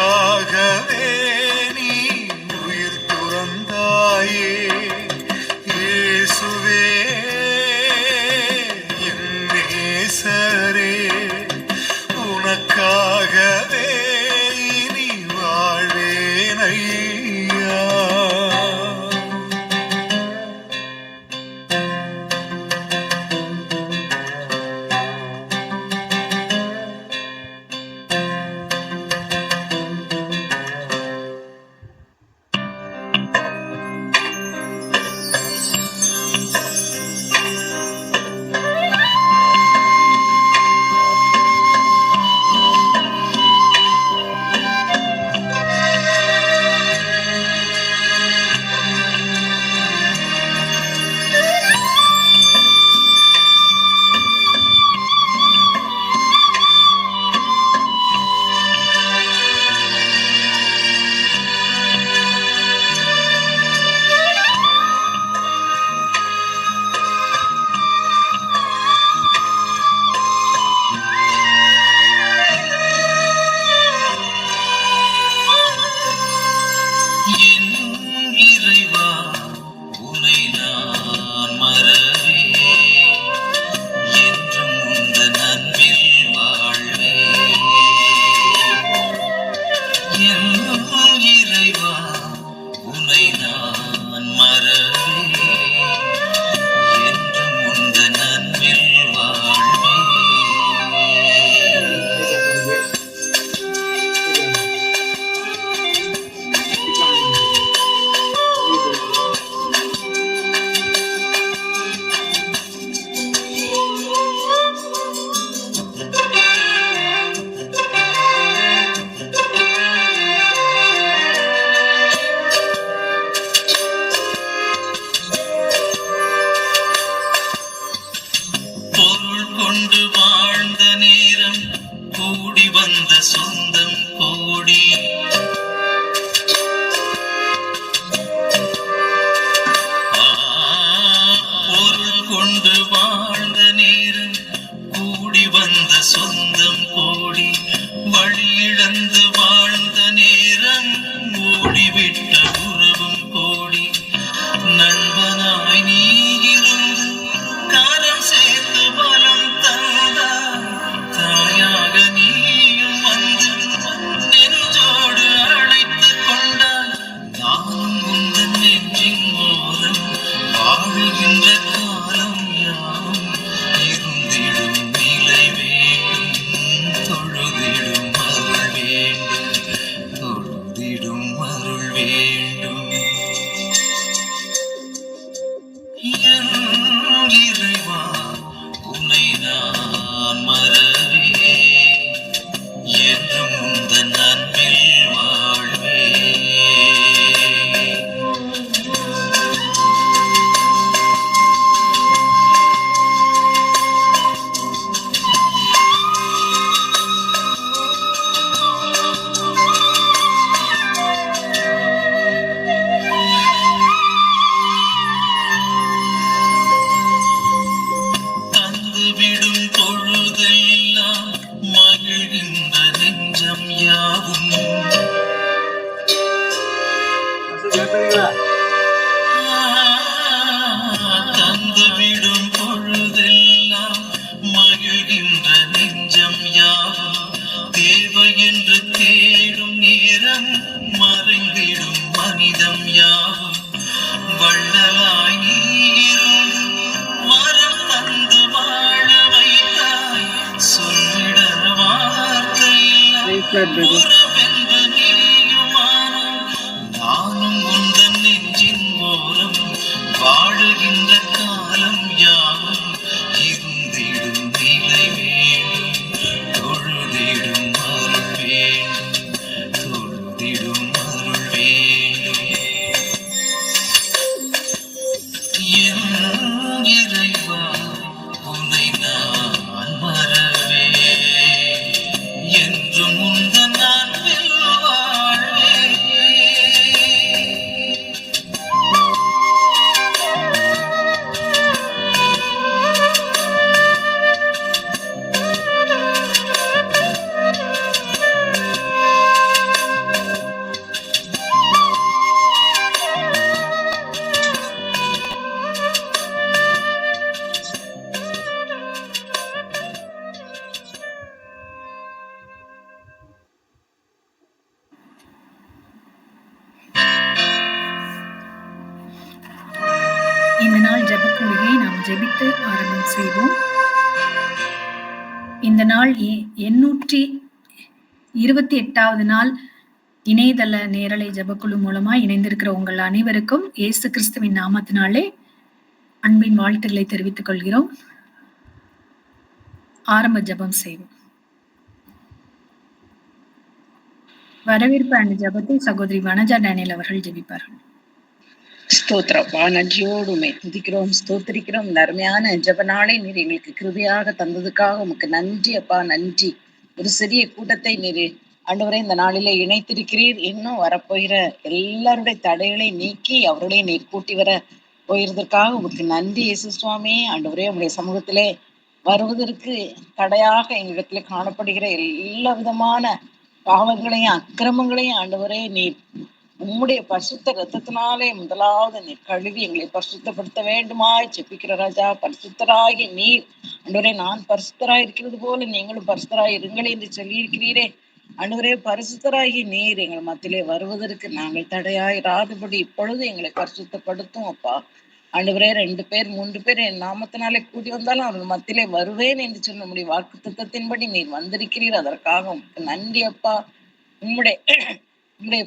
உனக்காகவே நீ உயிர் துறந்தாயே இயேசுவே என் நேசரே, உனக்காகவே இனி வாழ்வேன் ஐயா. தந்துவிடும் பொழுதெல்லாம் மகிழ்கின்ற நெஞ்சம் யாவும் தேவை என்று தேடும் நேரம் மறைந்திடும் மனிதம் யாவும் வள்ளலாய் நீ இருந்து வரம் தந்து வாழ வைத்தாய் சொல்லிட வார்த்தை உறவென்று நீயுமானும் நானும் உந்தன் நெஞ்சின் ஓரம் வாழுகின்ற காலம் யாவும் இருந்திடும் நிலை வேண்டும் தொழுதிடும் அருள் வேண்டும் தொழுதிடும் அருள் வேண்டும் என் இறைவா உன்னை நான் மறவே என்றும் உந்தன் அன்பில் வாழ்வே. கூடியை நாம் ஜெபித்து ஆரம்பம் செய்வோம். இந்த நாள் 828வது நாள் இணையதள நேரலை ஜெபக்குழு மூலமா இணைந்திருக்கிற உங்கள் அனைவருக்கும் இயேசு கிறிஸ்துவின் நாமத்தினாலே அன்பின் வாழ்த்துக்களை தெரிவித்துக் கொள்கிறோம். ஆரம்ப ஜெபம் செய்வோம். வரவேற்பு அண்ட் ஜெபத்தை சகோதரி வனஜா டேனியல் அவர்கள் ஜெபிப்பார்கள். ஸ்தோத்திரப்பா, நன்றியோடு உம்மை துதிக்கிறோம், ஸ்தோத்திரிக்கிறோம். இந்த அருமையான ஜெப நாளை நீர் எங்களுக்கு கிருபையாக தந்ததுக்காக உமக்கு நன்றி அப்பா, நன்றி. ஒரு சிறிய கூட்டத்தை நீர் ஆண்டவரே இந்த நாளிலே இணைத்திருக்கிறீர். இன்னும் வரப்போகிற எல்லாருடைய தடைகளை நீக்கி அவர்களே நீர் கூட்டி வர போயிருந்ததற்காக உமக்கு நன்றி இயேசு சுவாமி. ஆண்டவரே உங்களுடைய சமூகத்திலே வருவதற்கு தடையாக எங்களிடத்துல காணப்படுகிற எல்லா விதமான பாவங்களையும் அக்கிரமங்களையும் ஆண்டவரே நீர் உம்முடைய பரிசுத்த ரத்தத்தினாலே முதலாவது நீர் கழுவி எங்களை பரிசுத்தப்படுத்த வேண்டுமாய் செப்பிக்கிற ராஜா. பரிசுத்தராகி நீர் ஆண்டவரே, நான் பரிசுத்தராய் இருக்கிறது போல நீங்களும் பரிசுத்தராய் இருங்கள் என்று சொல்லியிருக்கிறீரே. ஆண்டவரே, பரிசுத்தராகி நீர் எங்கள் மத்தியிலே வருவதற்கு நாங்கள் தடையாயிராதபடி இப்பொழுது எங்களை பரிசுத்தப்படுத்தும் அப்பா. ஆண்டவரே, 2 பேர் 3 பேர் என் நாமத்தினாலே கூடி வந்தாலும் அவர்கள் மத்தியிலே வருவேன் என்று சொன்ன முடிய வாக்கு திட்டத்தின்படி நீர் வந்திருக்கிறீர். அதற்காக நன்றி அப்பா. உம்முடைய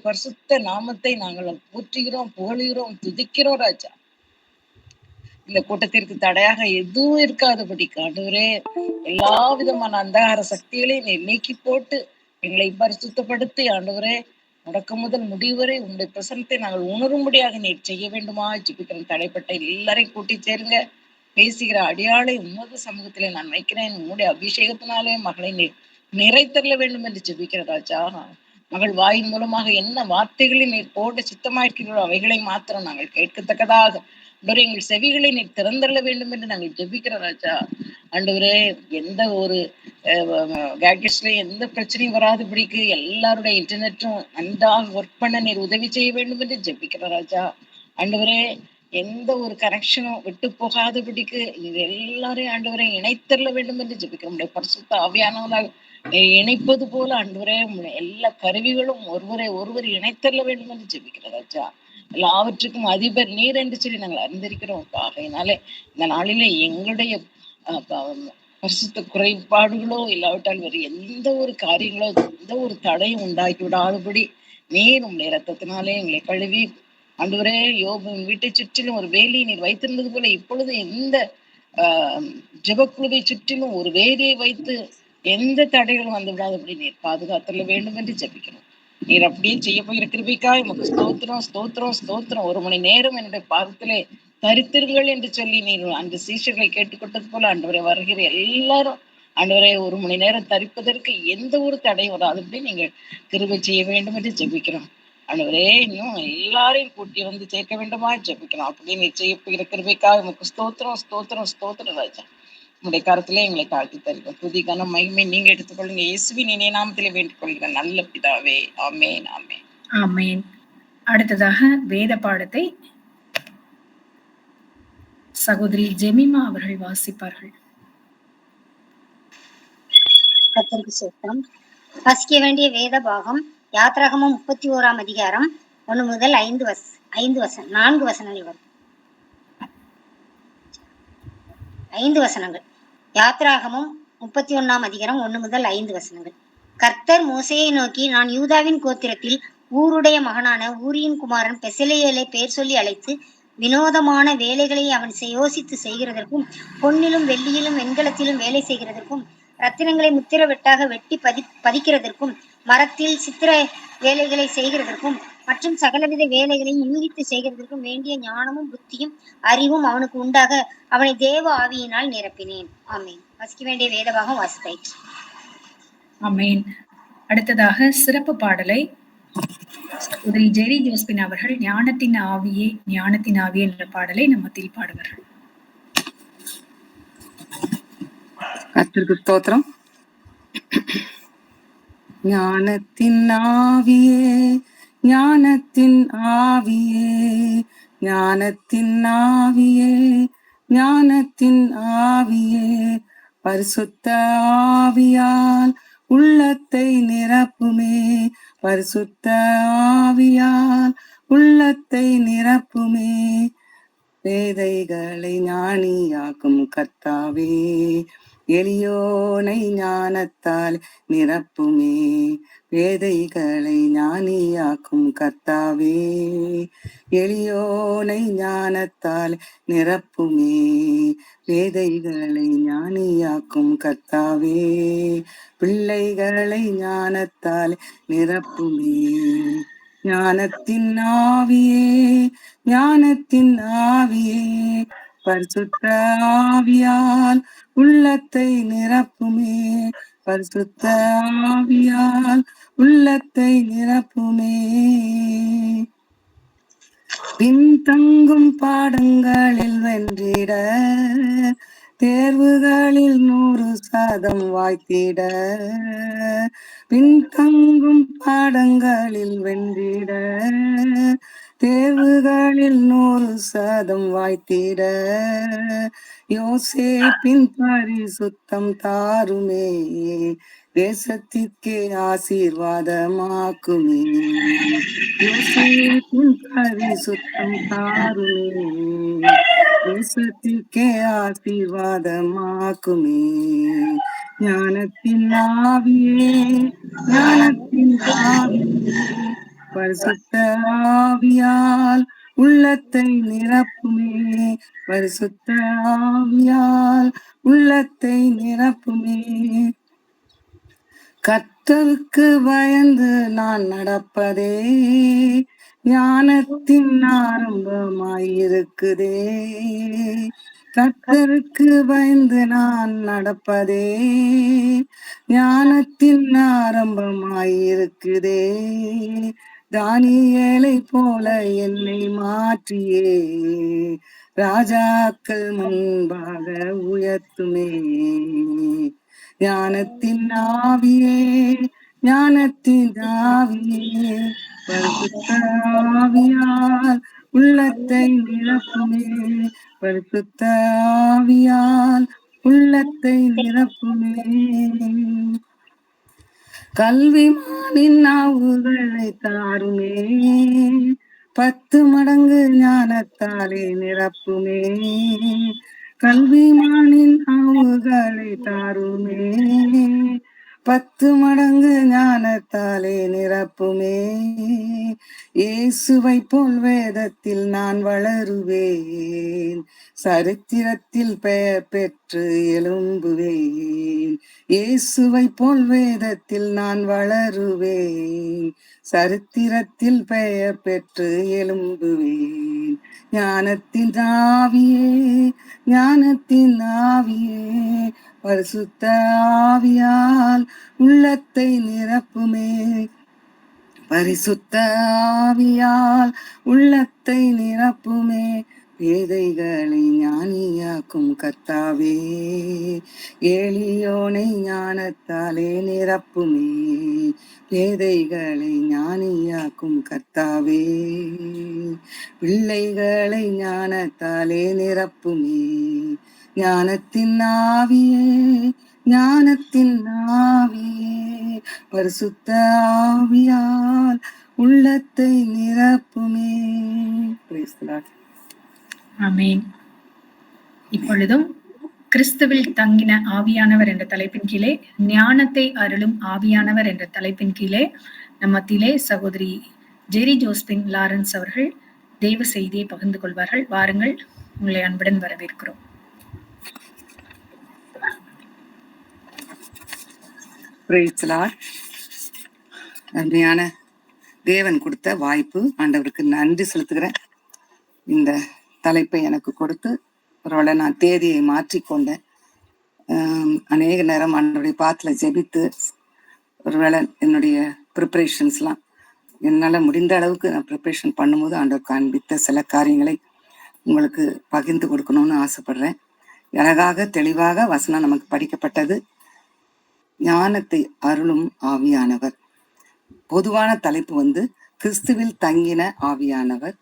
பரிசுத்த நாமத்தை நாங்கள் போற்றுகிறோம், புகழுகிறோம், துதிக்கிறோம் ராஜா. இந்த கூட்டத்திற்கு தடையாக எதுவும் இருக்காதபடி ஆண்டவரே, எல்லா விதமான அந்தகார சக்திகளையும் நீர் நீக்கி போட்டு எங்களை பரிசுத்தப்படுத்தி ஆண்டவரே, முடக்கம் முதல் முடிவு வரை உங்களுடைய பிரசனத்தை நாங்கள் உணரும்படியாக நீர் செய்ய வேண்டுமா ஜெபிக்கிறேன். தடைப்பட்ட எல்லாரையும் கூட்டி சேருங்க. பேசுகிற அடியாளை உமது சமூகத்திலே நான் வைக்கிறேன். உங்களுடைய அபிஷேகத்தினாலே மகளை நீர் நிறைத்தரல வேண்டும் என்று ஜெபிக்கிற ராஜா. மகள் வாயின் மூலமாக என்ன வார்த்தைகளை நீர் போட சித்தமாயிருக்கிறீர்களோ அவைகளை மாத்திரம் நாங்கள் கேட்கத்தக்கதாக எங்கள் செவிகளை நீர் திறந்தள்ள வேண்டும் என்று நாங்கள் ஜெபிக்கிற ராஜா. ஆண்டவரே, எந்த ஒரு கேட்ஜெட்ஸ்ல எந்த பிரச்சனையும் வராதபடிக்கு எல்லாருடைய இன்டர்நெட்டும் நன்றாக ஒர்க் பண்ண நீர் உதவி செய்ய வேண்டும் என்று ஜெபிக்கிற ராஜா. ஆண்டவரே, எந்த ஒரு கனெக்ஷனும் விட்டு போகாதபடிக்கு இது எல்லாரையும் ஆண்டவரை இணைத்தரல வேண்டும் என்று ஜெபிக்கிறோம். உங்களுடைய பரிசுத்த ஆவியானவனால் இணைப்பது போல ஆண்டவரே, எல்லா கருவிகளும் ஒருவரை இணைத்தரல வேண்டும் என்று ஜெபிக்கிற ராஜா. எல்லாவற்றுக்கும் அதிபர் நீர் என்று சொல்லி நாங்கள் அறிந்திருக்கிறோம். ஆகையினாலே இந்த நாளிலே எங்களுடைய பரிசுத்த குறைபாடுகளோ இல்லாவிட்டால் வேறு எந்த ஒரு காரியங்களோ எந்த ஒரு தடையும் உண்டாக்கி விடாதபடி நீர் உங்களுடைய ரத்தத்தினாலே எங்களை கழுவி ஆண்டவரே, யோபின் வீட்டை சுற்றிலும் ஒரு வேலியை நீர் வைத்திருந்தது போல இப்பொழுது எந்த ஜெபக்குழுவை சுற்றிலும் ஒரு வேலியை வைத்து எந்த தடைகளும் வந்து விடாதபடி நீர் பாதுகாத்தல வேண்டும் என்று ஜெபிக்கிறோம். நீர் அப்படியே செய்ய போகிற கிருபைக்காய் உமக்கு ஸ்தோத்திரம், ஸ்தோத்திரம், ஸ்தோத்திரம். 1 மணி நேரம் என்னுடைய பாதத்திலே தரித்திருங்கள் என்று சொல்லி நீர் அந்த சீஷர்களை கேட்டுக்கொண்டது போல ஆண்டவரை வருகிற எல்லாரும் ஆண்டவரை 1 மணி நேரம் தரிப்பதற்கு எந்த ஒரு தடையும் வராதபடி நீங்கள் கிருபை செய்ய வேண்டும் என்று ஜெபிக்கிறோம். ஆண்டவரே, இன்னும் எல்லாரையும் கூட்டி வந்து சேர்க்க வேண்டுமா ஜெபிக்கிறோம். அப்படி நீ செய்ய போகிற கிருபைக்காக உமக்கு ஸ்தோத்திரம், ஸ்தோத்திரம், ஸ்தோத்திரம் ராஜா. உங்களுடைய கருத்திலே எங்களை தாழ்த்தி தருகிறோம். துதிக்கான மகிமை நீங்க எடுத்துக்கொள்ளுங்க. இயேசுவின் இணைய நாமத்திலே வேண்டிக் கொள்கிறேன் நல்ல பிதாவே, ஆமேன், ஆமேன், ஆமேன். அடுத்ததாக வேத பாடத்தை சகோதரி ஜெமிமா அவர்கள் வாசிப்பார்கள். கர்த்தருக்கு ஸ்தோத்திரம். வாசிக்க வேண்டிய வேத பாகம் யாத்ராகமம் 31ஆம் அதிகாரம் 1 முதல் 4 வசனங்கள் வரும். 5 வசனங்கள். யாத்ராகமம் 31ஆம் அதிகாரம் 1 முதல் 5 வசனங்கள். கர்த்தர் மோசேயை நோக்கி, நான் யூதாவின் கோத்திரத்தில் ஊருடைய மகனான ஊரியின் குமாரன் பெசலேயேலை பெயர் சொல்லி அழைத்து வினோதமான வேலைகளை அவன் யோசித்து செய்கிறதற்கும் பொன்னிலும் வெள்ளியிலும் வெண்கலத்திலும் வேலை செய்கிறதற்கும் ரத்தினங்களை முத்திர வெட்டாக வெட்டி பதிக்கிறதற்கும் மரத்தில் சித்திர வேலைகளை செய்கிறதற்கும் மற்றும் சகலவித வேலைகளையும் யூகித்து செய்கிறதற்கும் வேண்டிய ஞானமும் புத்தியும் அறிவும் அவனுக்கு உண்டாக அவனை தேவ ஆவியினால் நிரப்பினேன். ஆமேன். வாசிக்க வேண்டிய வேதபாகம் வாசித்தாயிற்று. ஆமேன். அடுத்ததாக சிறப்பு பாடலை சகோதரி ஜெரி ஜோஸ்பின் அவர்கள் ஞானத்தின் ஆவியே ஞானத்தின் ஆவியே என்ற பாடலை நம்மத்தில் பாடுவார்கள். கர்த்தருக்கு ஸ்தோத்திரம். ஞானத்தின் ஆவியே ஞானத்தின் ஆவியே ஞானத்தின் ஆவியே ஞானத்தின் ஆவியே பரிசுத்த ஆவியால் உள்ளத்தை நிரப்புமே பரிசுத்த ஆவியால் உள்ளத்தை நிரப்புமே பேதைகளை ஞானியாக்கும் கர்த்தாவே, எளியோனை ஞானத்தால் நிரப்புமே. பேதைகளை ஞானியாக்கும் கர்த்தாவே, எளியோனை ஞானத்தால் நிரப்புமே. பேதைகளை ஞானியாக்கும் கர்த்தாவே, பிள்ளைகளை ஞானத்தால் நிரப்புமே. ஞானத்தின் ஆவியே, ஞானத்தின் ஆவியே, பரிசுத்த ஆவியால் உள்ளத்தை நிரப்புமே. பரிசுத்த ஆவியால் உள்ளத்தை நிரப்புமே. பின்தங்கும் பாடங்களில் வென்றிட, தேர்வுகளில் 100% வாய்த்திட. பின்தங்கும் பாடங்களில் வென்றிட, தேர்வுகளில் 100% வாய்த்திட. யோசேப்பின் பரிசுத்தம் தாருமே, தேசத்திற்கே ஆசீர்வாதமாக்குமே. யோசேப்பின் பரிசுத்தம் தாருமே, தேசத்திற்கே ஆசீர்வாதமாக்குமே. ஞானத்தின் ஆவியே, ஞானத்தின் ஆவியே, பரிசுத்த ஆவியால் உள்ளத்தை நிரப்புமே. பரிசுத்த ஆவியால் உள்ளத்தை நிரப்புமே. கர்த்தருக்கு பயந்து நான் நடப்பதே, ஞானத்தின் ஆரம்பமாயிருக்குதே. கர்த்தருக்கு பயந்து நான் நடப்பதே, ஞானத்தின் ஆரம்பமாயிருக்குதே. தானியேலை போல என்னை மாற்றியே, ராஜாக்கள் முன்பாக உயர்த்துமே. ஞானத்தின் ஆவியே, ஞானத்தின் ஆவியே, பரிசுத்த ஆவியால் உள்ளத்தை நிரப்புமே. பரிசுத்த ஆவியால் உள்ளத்தை நிரப்புமே. கல்விமானின் நாவுகளை தாருமே, 10 மடங்கு ஞானத்தாலே நிரப்புமே. கல்விமானின் நாவுகளை தாருமே, 10 மடங்கு ஞானத்தாலே நிரப்புமே. இயேசுவை போல் வேதத்தில் நான் வளருவேன், சரித்திரத்தில் பெயர் பெற்று எழும்புவேன். இயேசுவை போல் வேதத்தில் நான் வளருவேன், சரித்திரத்தில் பெயர் பெற்று எழும்புவேன். ஞானத்தின் ஆவியே, ஞானத்தின் ஆவியே, பரிசுத்த ஆவியால் உள்ளத்தை நிரப்புமே. பரிசுத்த ஆவியால் உள்ளத்தை நிரப்புமே. பேதைகளை ஞானியாக்கும் கர்த்தாவே, எளியோனை ஞானத்தாலே நிரப்புமே. பேதைகளை ஞானியாக்கும் கர்த்தாவே, பிள்ளைகளை ஞானத்தாலே நிரப்புமே. ஞானத்தின் ஆவியே, ஞானத்தின் ஆவியே, பரிசுத்த ஆவியால் உள்ளத்தை நிரப்புமே. Praise the Lord. ஆமென். இப்பொழுதும் கிறிஸ்துவில் தங்கின ஆவியானவர் என்ற தலைப்பின் கீழே, ஞானத்தை அருளும் ஆவியானவர் என்ற தலைப்பின் கீழே நம்மத்திலே சகோதரி ஜெரி ஜோஸ்பின் லாரன்ஸ் அவர்கள் தேவ செய்தியை பகிர்ந்து கொள்வார்கள். வாருங்கள், உங்களை அன்புடன் வரவேற்கிறோம். Praise the Lord. அருமையான தேவன் கொடுத்த வாய்ப்பு, ஆண்டவருக்கு நன்றி செலுத்துகிறேன். இந்த தலைப்பை எனக்கு கொடுத்து ஒருவேளை நான் தேதியை மாற்றிக்கொண்டேன். அநேக நேரம் ஆண்டவருடைய பாத்துல ஜெபித்து ஒருவேளை என்னுடைய ப்ரிப்பரேஷன்ஸ்லாம் என்னால் முடிந்த அளவுக்கு நான் ப்ரிப்பரேஷன் பண்ணும்போது ஆண்டவர் காண்பித்த சில காரியங்களை உங்களுக்கு பகிர்ந்து கொடுக்கணும்னு ஆசைப்படுறேன். அழகாக தெளிவாக வசனம் நமக்கு படிக்கப்பட்டது. ஞானத்தை அருளும் ஆவியானவர். பொதுவான தலைப்பு கிறிஸ்துவில் தங்கின ஆவியானவர்.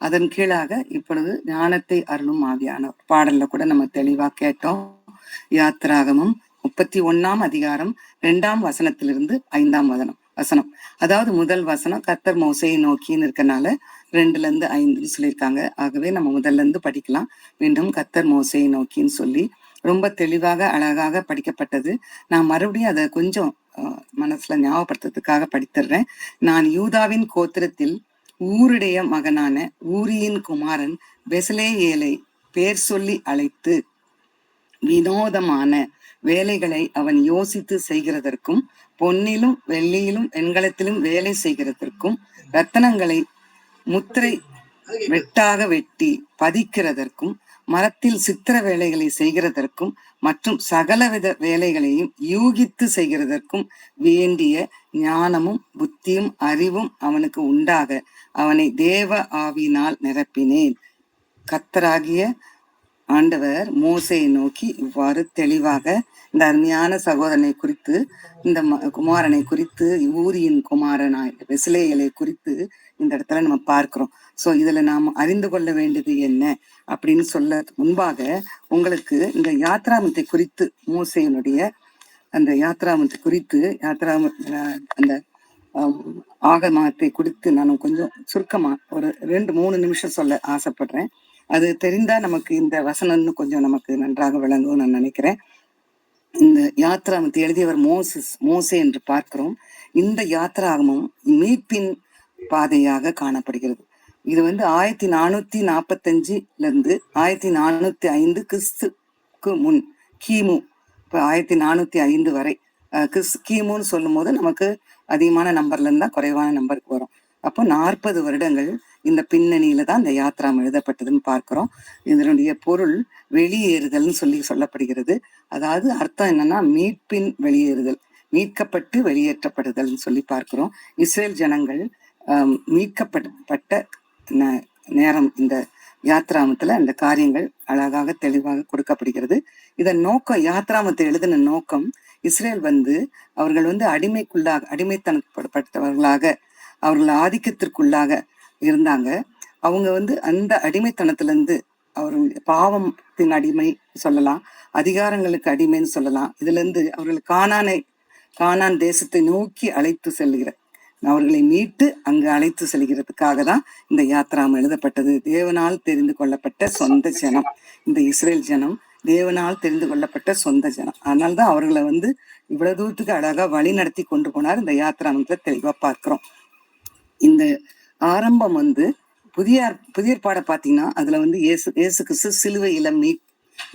அதன் கீழாக இப்பொழுது ஞானத்தை அருளும் ஆவியானவர். பாடல்ல கூட நம்ம தெளிவா கேட்டோம். யாத்திராகமம் 31 அதிகாரம் 2 வசனத்திலிருந்து 5 வசனம். வசனம். அதாவது முதல் வசனம் கர்த்தர் மோசேயை நோக்கின்னு இருக்கனால 2-5 சொல்லியிருக்காங்க. ஆகவே நம்ம முதல்ல இருந்து படிக்கலாம். மீண்டும் கர்த்தர் மோசேயை நோக்கின்னு சொல்லி ரொம்ப தெளிவாக அழகாக படிக்கப்பட்டது. நான் மறுபடியும் அதை கொஞ்சம் மனசுல ஞாபகப்படுத்துறதுக்காக படித்துடுறேன். நான் யூதாவின் கோத்திரத்தில் ஊருடைய மகனான ஊரியின் குமாரன் பெசலேயேலை பேர் சொல்லி அழைத்து வினோதமான வேலைகளை அவன் யோசித்து செய்கிறதற்கும், பொன்னிலும் வெள்ளியிலும் வெண்கலத்திலும் வேலை செய்கிறதற்கும், ரத்தனங்களை முத்திரை வெட்டாக வெட்டி பதிக்கிறதற்கும், மரத்தில் சித்திர வேலைகளை செய்கிறதற்கும் மற்றும் சகலவித வேலைகளையும் யூகித்து செய்கிறதற்கும் வேண்டிய ஞானமும் புத்தியும் அறிவும் அவனுக்கு உண்டாக அவனை தேவ ஆவியினால் நிரப்பினேன். கர்த்தராகிய ஆண்டவர் மோசேயை நோக்கி இவ்வாறு தெளிவாக இந்த அருமையான சகோதரனை குறித்து, இந்த குமாரனை குறித்து, ஊரியின் குமாரனாய் பெசலேயேலை குறித்து இந்த இடத்துல நம்ம பார்க்கிறோம். சோ இதுல நாம் அறிந்து கொள்ள வேண்டியது என்ன அப்படின்னு சொல்ல முன்பாக உங்களுக்கு இந்த யாத்ராமத்தை குறித்து, மோசேயினுடைய அந்த யாத்ராமத்தை குறித்து, அந்த ஆகமத்தை குறித்து நான் கொஞ்சம் சுருக்கமா ஒரு 2-3 நிமிஷம் சொல்ல ஆசைப்படுறேன். அது தெரிந்தா நமக்கு இந்த வசனம்னு கொஞ்சம் நமக்கு நன்றாக விளங்கும் நான் நினைக்கிறேன். இந்த யாத்ராமத்தை எழுதியவர் மோசே என்று பார்க்கிறோம். இந்த யாத்ராகமும் மீட்பின் பாதையாக காணப்படுகிறது. இது 1445 1405 கிறிஸ்துக்கு முன், கிமு 1405 வரை, கிமுன்னு சொல்லும் போது நமக்கு அதிகமான நம்பர்ல இருந்தா குறைவான நம்பருக்கு வரும். அப்போ 40 வருடங்கள் இந்த பின்னணியில தான் இந்த யாத்ராம் எழுதப்பட்டதுன்னு பார்க்கிறோம். இதனுடைய பொருள் வெளியேறுதல்னு சொல்லப்படுகிறது. அதாவது அர்த்தம் என்னன்னா மீட்பின் வெளியேறுதல், மீட்கப்பட்டு வெளியேற்றப்படுதல்னு சொல்லி பார்க்கிறோம். இஸ்ரேல் ஜனங்கள் மீட்கப்பட்ட நேரம் இந்த யாத்ராமத்துல அந்த காரியங்கள் அழகாக தெளிவாக கொடுக்கப்படுகிறது. இதன் நோக்கம், யாத்ராமத்தை எழுதின நோக்கம், இஸ்ரேல் அவர்கள் அடிமைத்தனப்படுத்தவர்களாக, அவர்கள் ஆதிக்கத்திற்குள்ளாக இருந்தாங்க. அவங்க அந்த அடிமைத்தனத்துல இருந்து, அவர்கள் பாவத்தின் அடிமை சொல்லலாம், அதிகாரங்களுக்கு அடிமைன்னு சொல்லலாம். இதுல இருந்து அவர்கள் கானான் தேசத்தை நோக்கி அழைத்து செல்கிற, அவர்களை மீட்டு அங்கு அழைத்து செல்கிறதுக்காக தான் இந்த யாத்ராம் எழுதப்பட்டது. தேவனால் தெரிந்து கொள்ளப்பட்ட சொந்த ஜனம் இந்த இஸ்ரேல் ஜனம், தேவனால் தெரிந்து கொள்ளப்பட்ட சொந்த ஜனம். அதனால்தான் அவர்களை இவ்வளவு தூரத்துக்கு அழகா வழி நடத்தி கொண்டு போனார். இந்த யாத்ராமத்துல தெளிவா பார்க்கிறோம். இந்த ஆரம்பம் புதிய ஏற்பாடை பாத்தீங்கன்னா அதுல இயேசு கிறிஸ்து சிலுவையில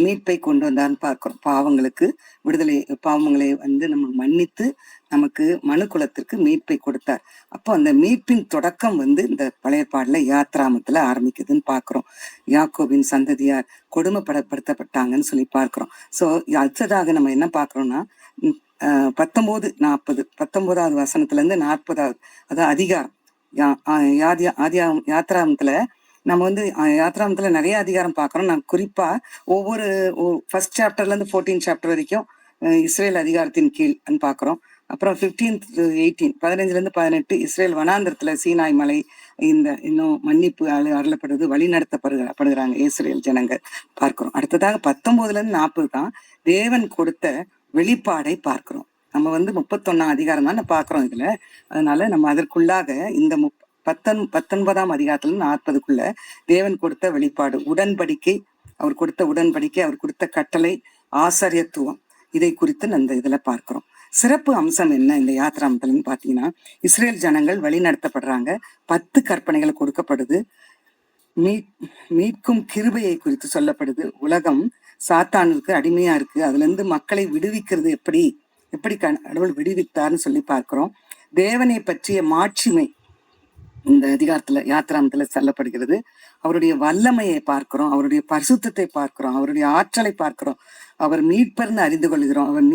மீட்பை கொண்டு வந்தான்னு பார்க்கிறோம். பாவங்களுக்கு விடுதலை, பாவங்களை நம்ம மன்னித்து நமக்கு மனு குலத்திற்கு மீட்பை கொடுத்தார். அப்போ அந்த மீட்பின் தொடக்கம் இந்த பழைய பாடல யாத்ராமத்துல ஆரம்பிக்குதுன்னு பார்க்கிறோம். யாக்கோபின் சந்ததியார் கொடுமைப்படுத்தப்பட்டாங்கன்னு சொல்லி பார்க்கிறோம். சோ அடுத்ததாக நம்ம என்ன பார்க்கிறோம்னா 19-40 வசனத்துல இருந்து 40, அதாவது அதிகாரம் யாத்ராமத்துல நம்ம யாத்ராமத்துல நிறைய அதிகாரம் பார்க்கிறோம். நான் குறிப்பா ஒவ்வொரு ஃபர்ஸ்ட் சாப்டர்ல இருந்து 14 சாப்டர் வரைக்கும் இஸ்ரேல் அதிகாரத்தின் கீழ் பாக்குறோம். அப்புறம் 15 to 18, 15-18 இஸ்ரேல் வனாந்திரத்துல சீனாய் மலை இன்னும் மன்னிப்பு அருளப்படுது, வழி நடத்தப்படுகிறாங்க இஸ்ரேல் ஜனங்கள் பார்க்கிறோம். அடுத்ததாக 19-40 தான் தேவன் கொடுத்த வெளிப்பாடை பார்க்கிறோம். நம்ம 31ஆம் அதிகாரம் தான் பார்க்கிறோம் இதுல. அதனால நம்ம அதற்குள்ளாக இந்த 19ஆம் அதிகாரத்துல 40க்குள்ள தேவன் கொடுத்த வெளிப்பாடு, உடன்படிக்கை, அவர் கொடுத்த கட்டளை, ஆசாரியத்துவம், இதை குறித்து அந்த இதுல பார்க்கிறோம். சிறப்பு அம்சம் என்ன இந்த யாத்ராமத்துலன்னு பாத்தீங்கன்னா, இஸ்ரேல் ஜனங்கள் வழி நடத்தப்படுறாங்க, 10 கற்பனைகள் கொடுக்கப்படுது, மீட்கும் கிருபையை குறித்து சொல்லப்படுது, உலகம் சாத்தானுக்கு அடிமையா இருக்கு, அதுல இருந்து மக்களை விடுவிக்கிறது எப்படி கடவுள் விடுவித்தார்னு சொல்லி பார்க்கிறோம். தேவனை பற்றிய மாட்சிமை இந்த அதிகாரத்துல யாத்ராமத்துல சொல்லப்படுகிறது. அவருடைய வல்லமையை பார்க்கிறோம், அவருடைய பரிசுத்தத்தை பார்க்கிறோம், அவருடைய ஆற்றலை பார்க்கிறோம், அவர் மீட்பர்னு அறிந்து கொள்கிறோம், அவர்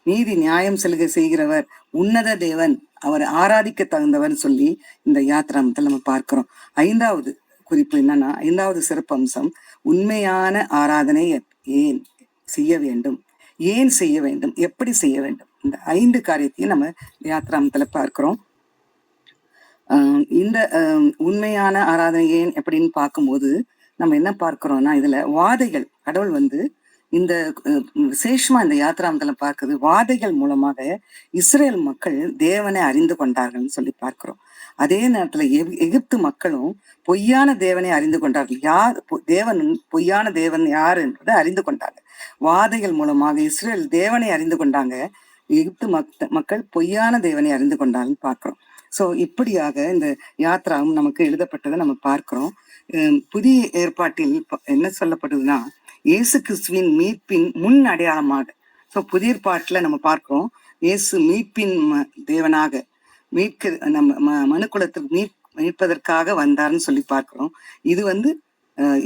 நீதி நியாயம் செய்கிறவர், உன்னத தேவன், அவர் ஆராதிக்க தகுந்தவர் சொல்லி இந்த யாத்ராமத்தில் நம்ம பார்க்கிறோம். 5வது குறிப்பு என்னன்னா, 5வது சிறப்பு அம்சம், உண்மையான ஆராதனை ஏன் செய்ய வேண்டும், எப்படி செய்ய வேண்டும், இந்த 5 காரியத்தையும் நம்ம யாத்ராமத்துல பார்க்கிறோம். இந்த உண்மையான ஆராதனை ஏன் எப்படின்னு பார்க்கும்போது நம்ம என்ன பார்க்கிறோம்னா, இதுல வாதைகள், கடவுள் இந்த விசேஷமா இந்த யாத்ராமத்துல பார்க்குது, வாதைகள் மூலமாக இஸ்ரேல் மக்கள் தேவனை அறிந்து கொண்டார்கள்னு சொல்லி பார்க்கிறோம். அதே நேரத்துல எகிப்து மக்களும் பொய்யான தேவனை அறிந்து கொண்டார்கள். யார் தேவன், பொய்யான தேவன் யார் என்பதை அறிந்து கொண்டாங்க. வாதைகள் மூலமாக இஸ்ரேல் தேவனை அறிந்து கொண்டாங்க, எகிப்து மக்கள் பொய்யான தேவனை அறிந்து கொண்டாங்கன்னு பார்க்கிறோம். சோ இப்படியாக இந்த யாத்ராவும் நமக்கு எழுதப்பட்டதை நம்ம பார்க்கிறோம். புதிய ஏற்பாட்டில் என்ன சொல்லப்படுதுன்னா, இயேசு கிறிஸ்துவின் மீட்பின் முன் அடையாளமாக. சோ புதிய ஏற்பாட்டுல நம்ம பார்க்கிறோம், இயேசு மீட்பின் தேவனாக மீட்க நம்ம மனுக்குலத்துக்கு மீட்பதற்காக வந்தார்னு சொல்லி பார்க்கிறோம். இது